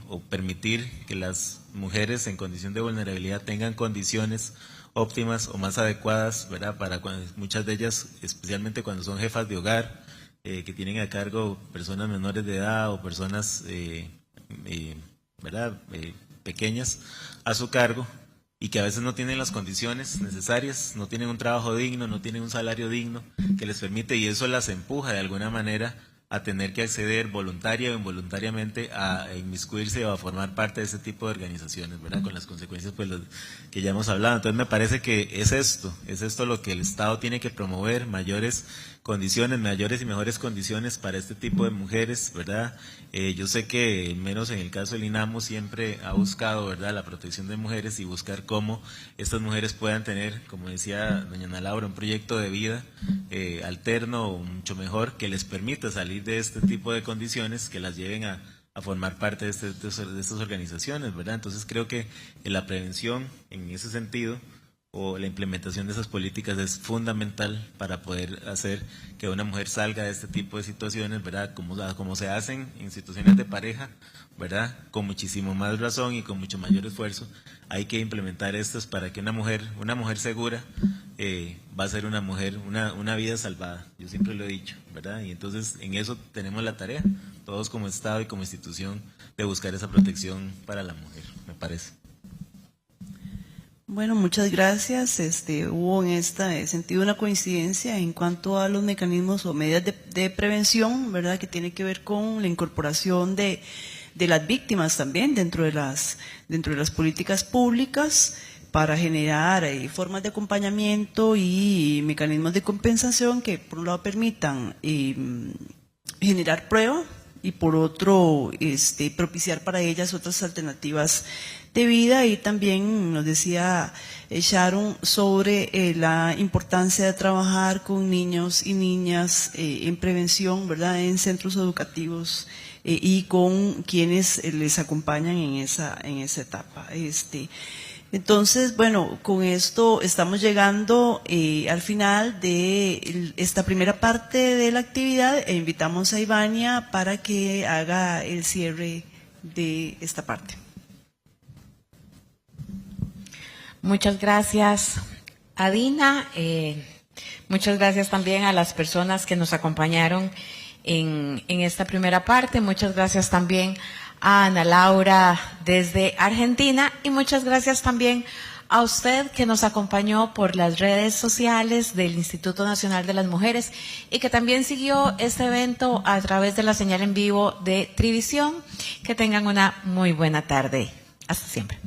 o permitir que las mujeres en condición de vulnerabilidad tengan condiciones óptimas o más adecuadas, ¿verdad?, para muchas de ellas, especialmente cuando son jefas de hogar, que tienen a cargo personas menores de edad o personas ¿verdad?, pequeñas a su cargo, y que a veces no tienen las condiciones necesarias, no tienen un trabajo digno, no tienen un salario digno que les permite, y eso las empuja de alguna manera a tener que acceder voluntaria o involuntariamente a inmiscuirse o a formar parte de ese tipo de organizaciones, ¿verdad?, con las consecuencias pues que ya hemos hablado. Entonces me parece que es esto lo que el Estado tiene que promover, mayores condiciones, mayores y mejores condiciones para este tipo de mujeres, ¿verdad? Yo sé que, menos en el caso del INAMU, siempre ha buscado, ¿verdad?, la protección de mujeres y buscar cómo estas mujeres puedan tener, como decía doña Ana Laura, un proyecto de vida alterno o mucho mejor, que les permita salir de este tipo de condiciones, que las lleven a formar parte de estas organizaciones, ¿verdad? Entonces creo que la prevención en ese sentido o la implementación de esas políticas es fundamental para poder hacer que una mujer salga de este tipo de situaciones, ¿verdad?, como se hacen en situaciones de pareja, ¿verdad?, con muchísimo más razón y con mucho mayor esfuerzo. Hay que implementar estas para que una mujer segura va a ser una mujer, una vida salvada. Yo siempre lo he dicho, ¿verdad? Y entonces en eso tenemos la tarea, todos como Estado y como institución, de buscar esa protección para la mujer, me parece. Bueno, muchas gracias. Hubo en este sentido una coincidencia en cuanto a los mecanismos o medidas de prevención, ¿verdad?, que tiene que ver con la incorporación de las víctimas también dentro de las políticas públicas para generar formas de acompañamiento y mecanismos de compensación que por un lado permitan generar prueba y por otro propiciar para ellas otras alternativas de vida. Y también nos decía Sharon sobre la importancia de trabajar con niños y niñas en prevención, ¿verdad?, en centros educativos y con quienes les acompañan en esa etapa. Entonces, bueno, con esto estamos llegando al final de esta primera parte de la actividad e invitamos a Ivania para que haga el cierre de esta parte. Muchas gracias, Adina. Muchas gracias también a las personas que nos acompañaron en esta primera parte. Muchas gracias también a Ana Laura desde Argentina, y muchas gracias también a usted que nos acompañó por las redes sociales del Instituto Nacional de las Mujeres y que también siguió este evento a través de la señal en vivo de Trivisión. Que tengan una muy buena tarde. Hasta siempre.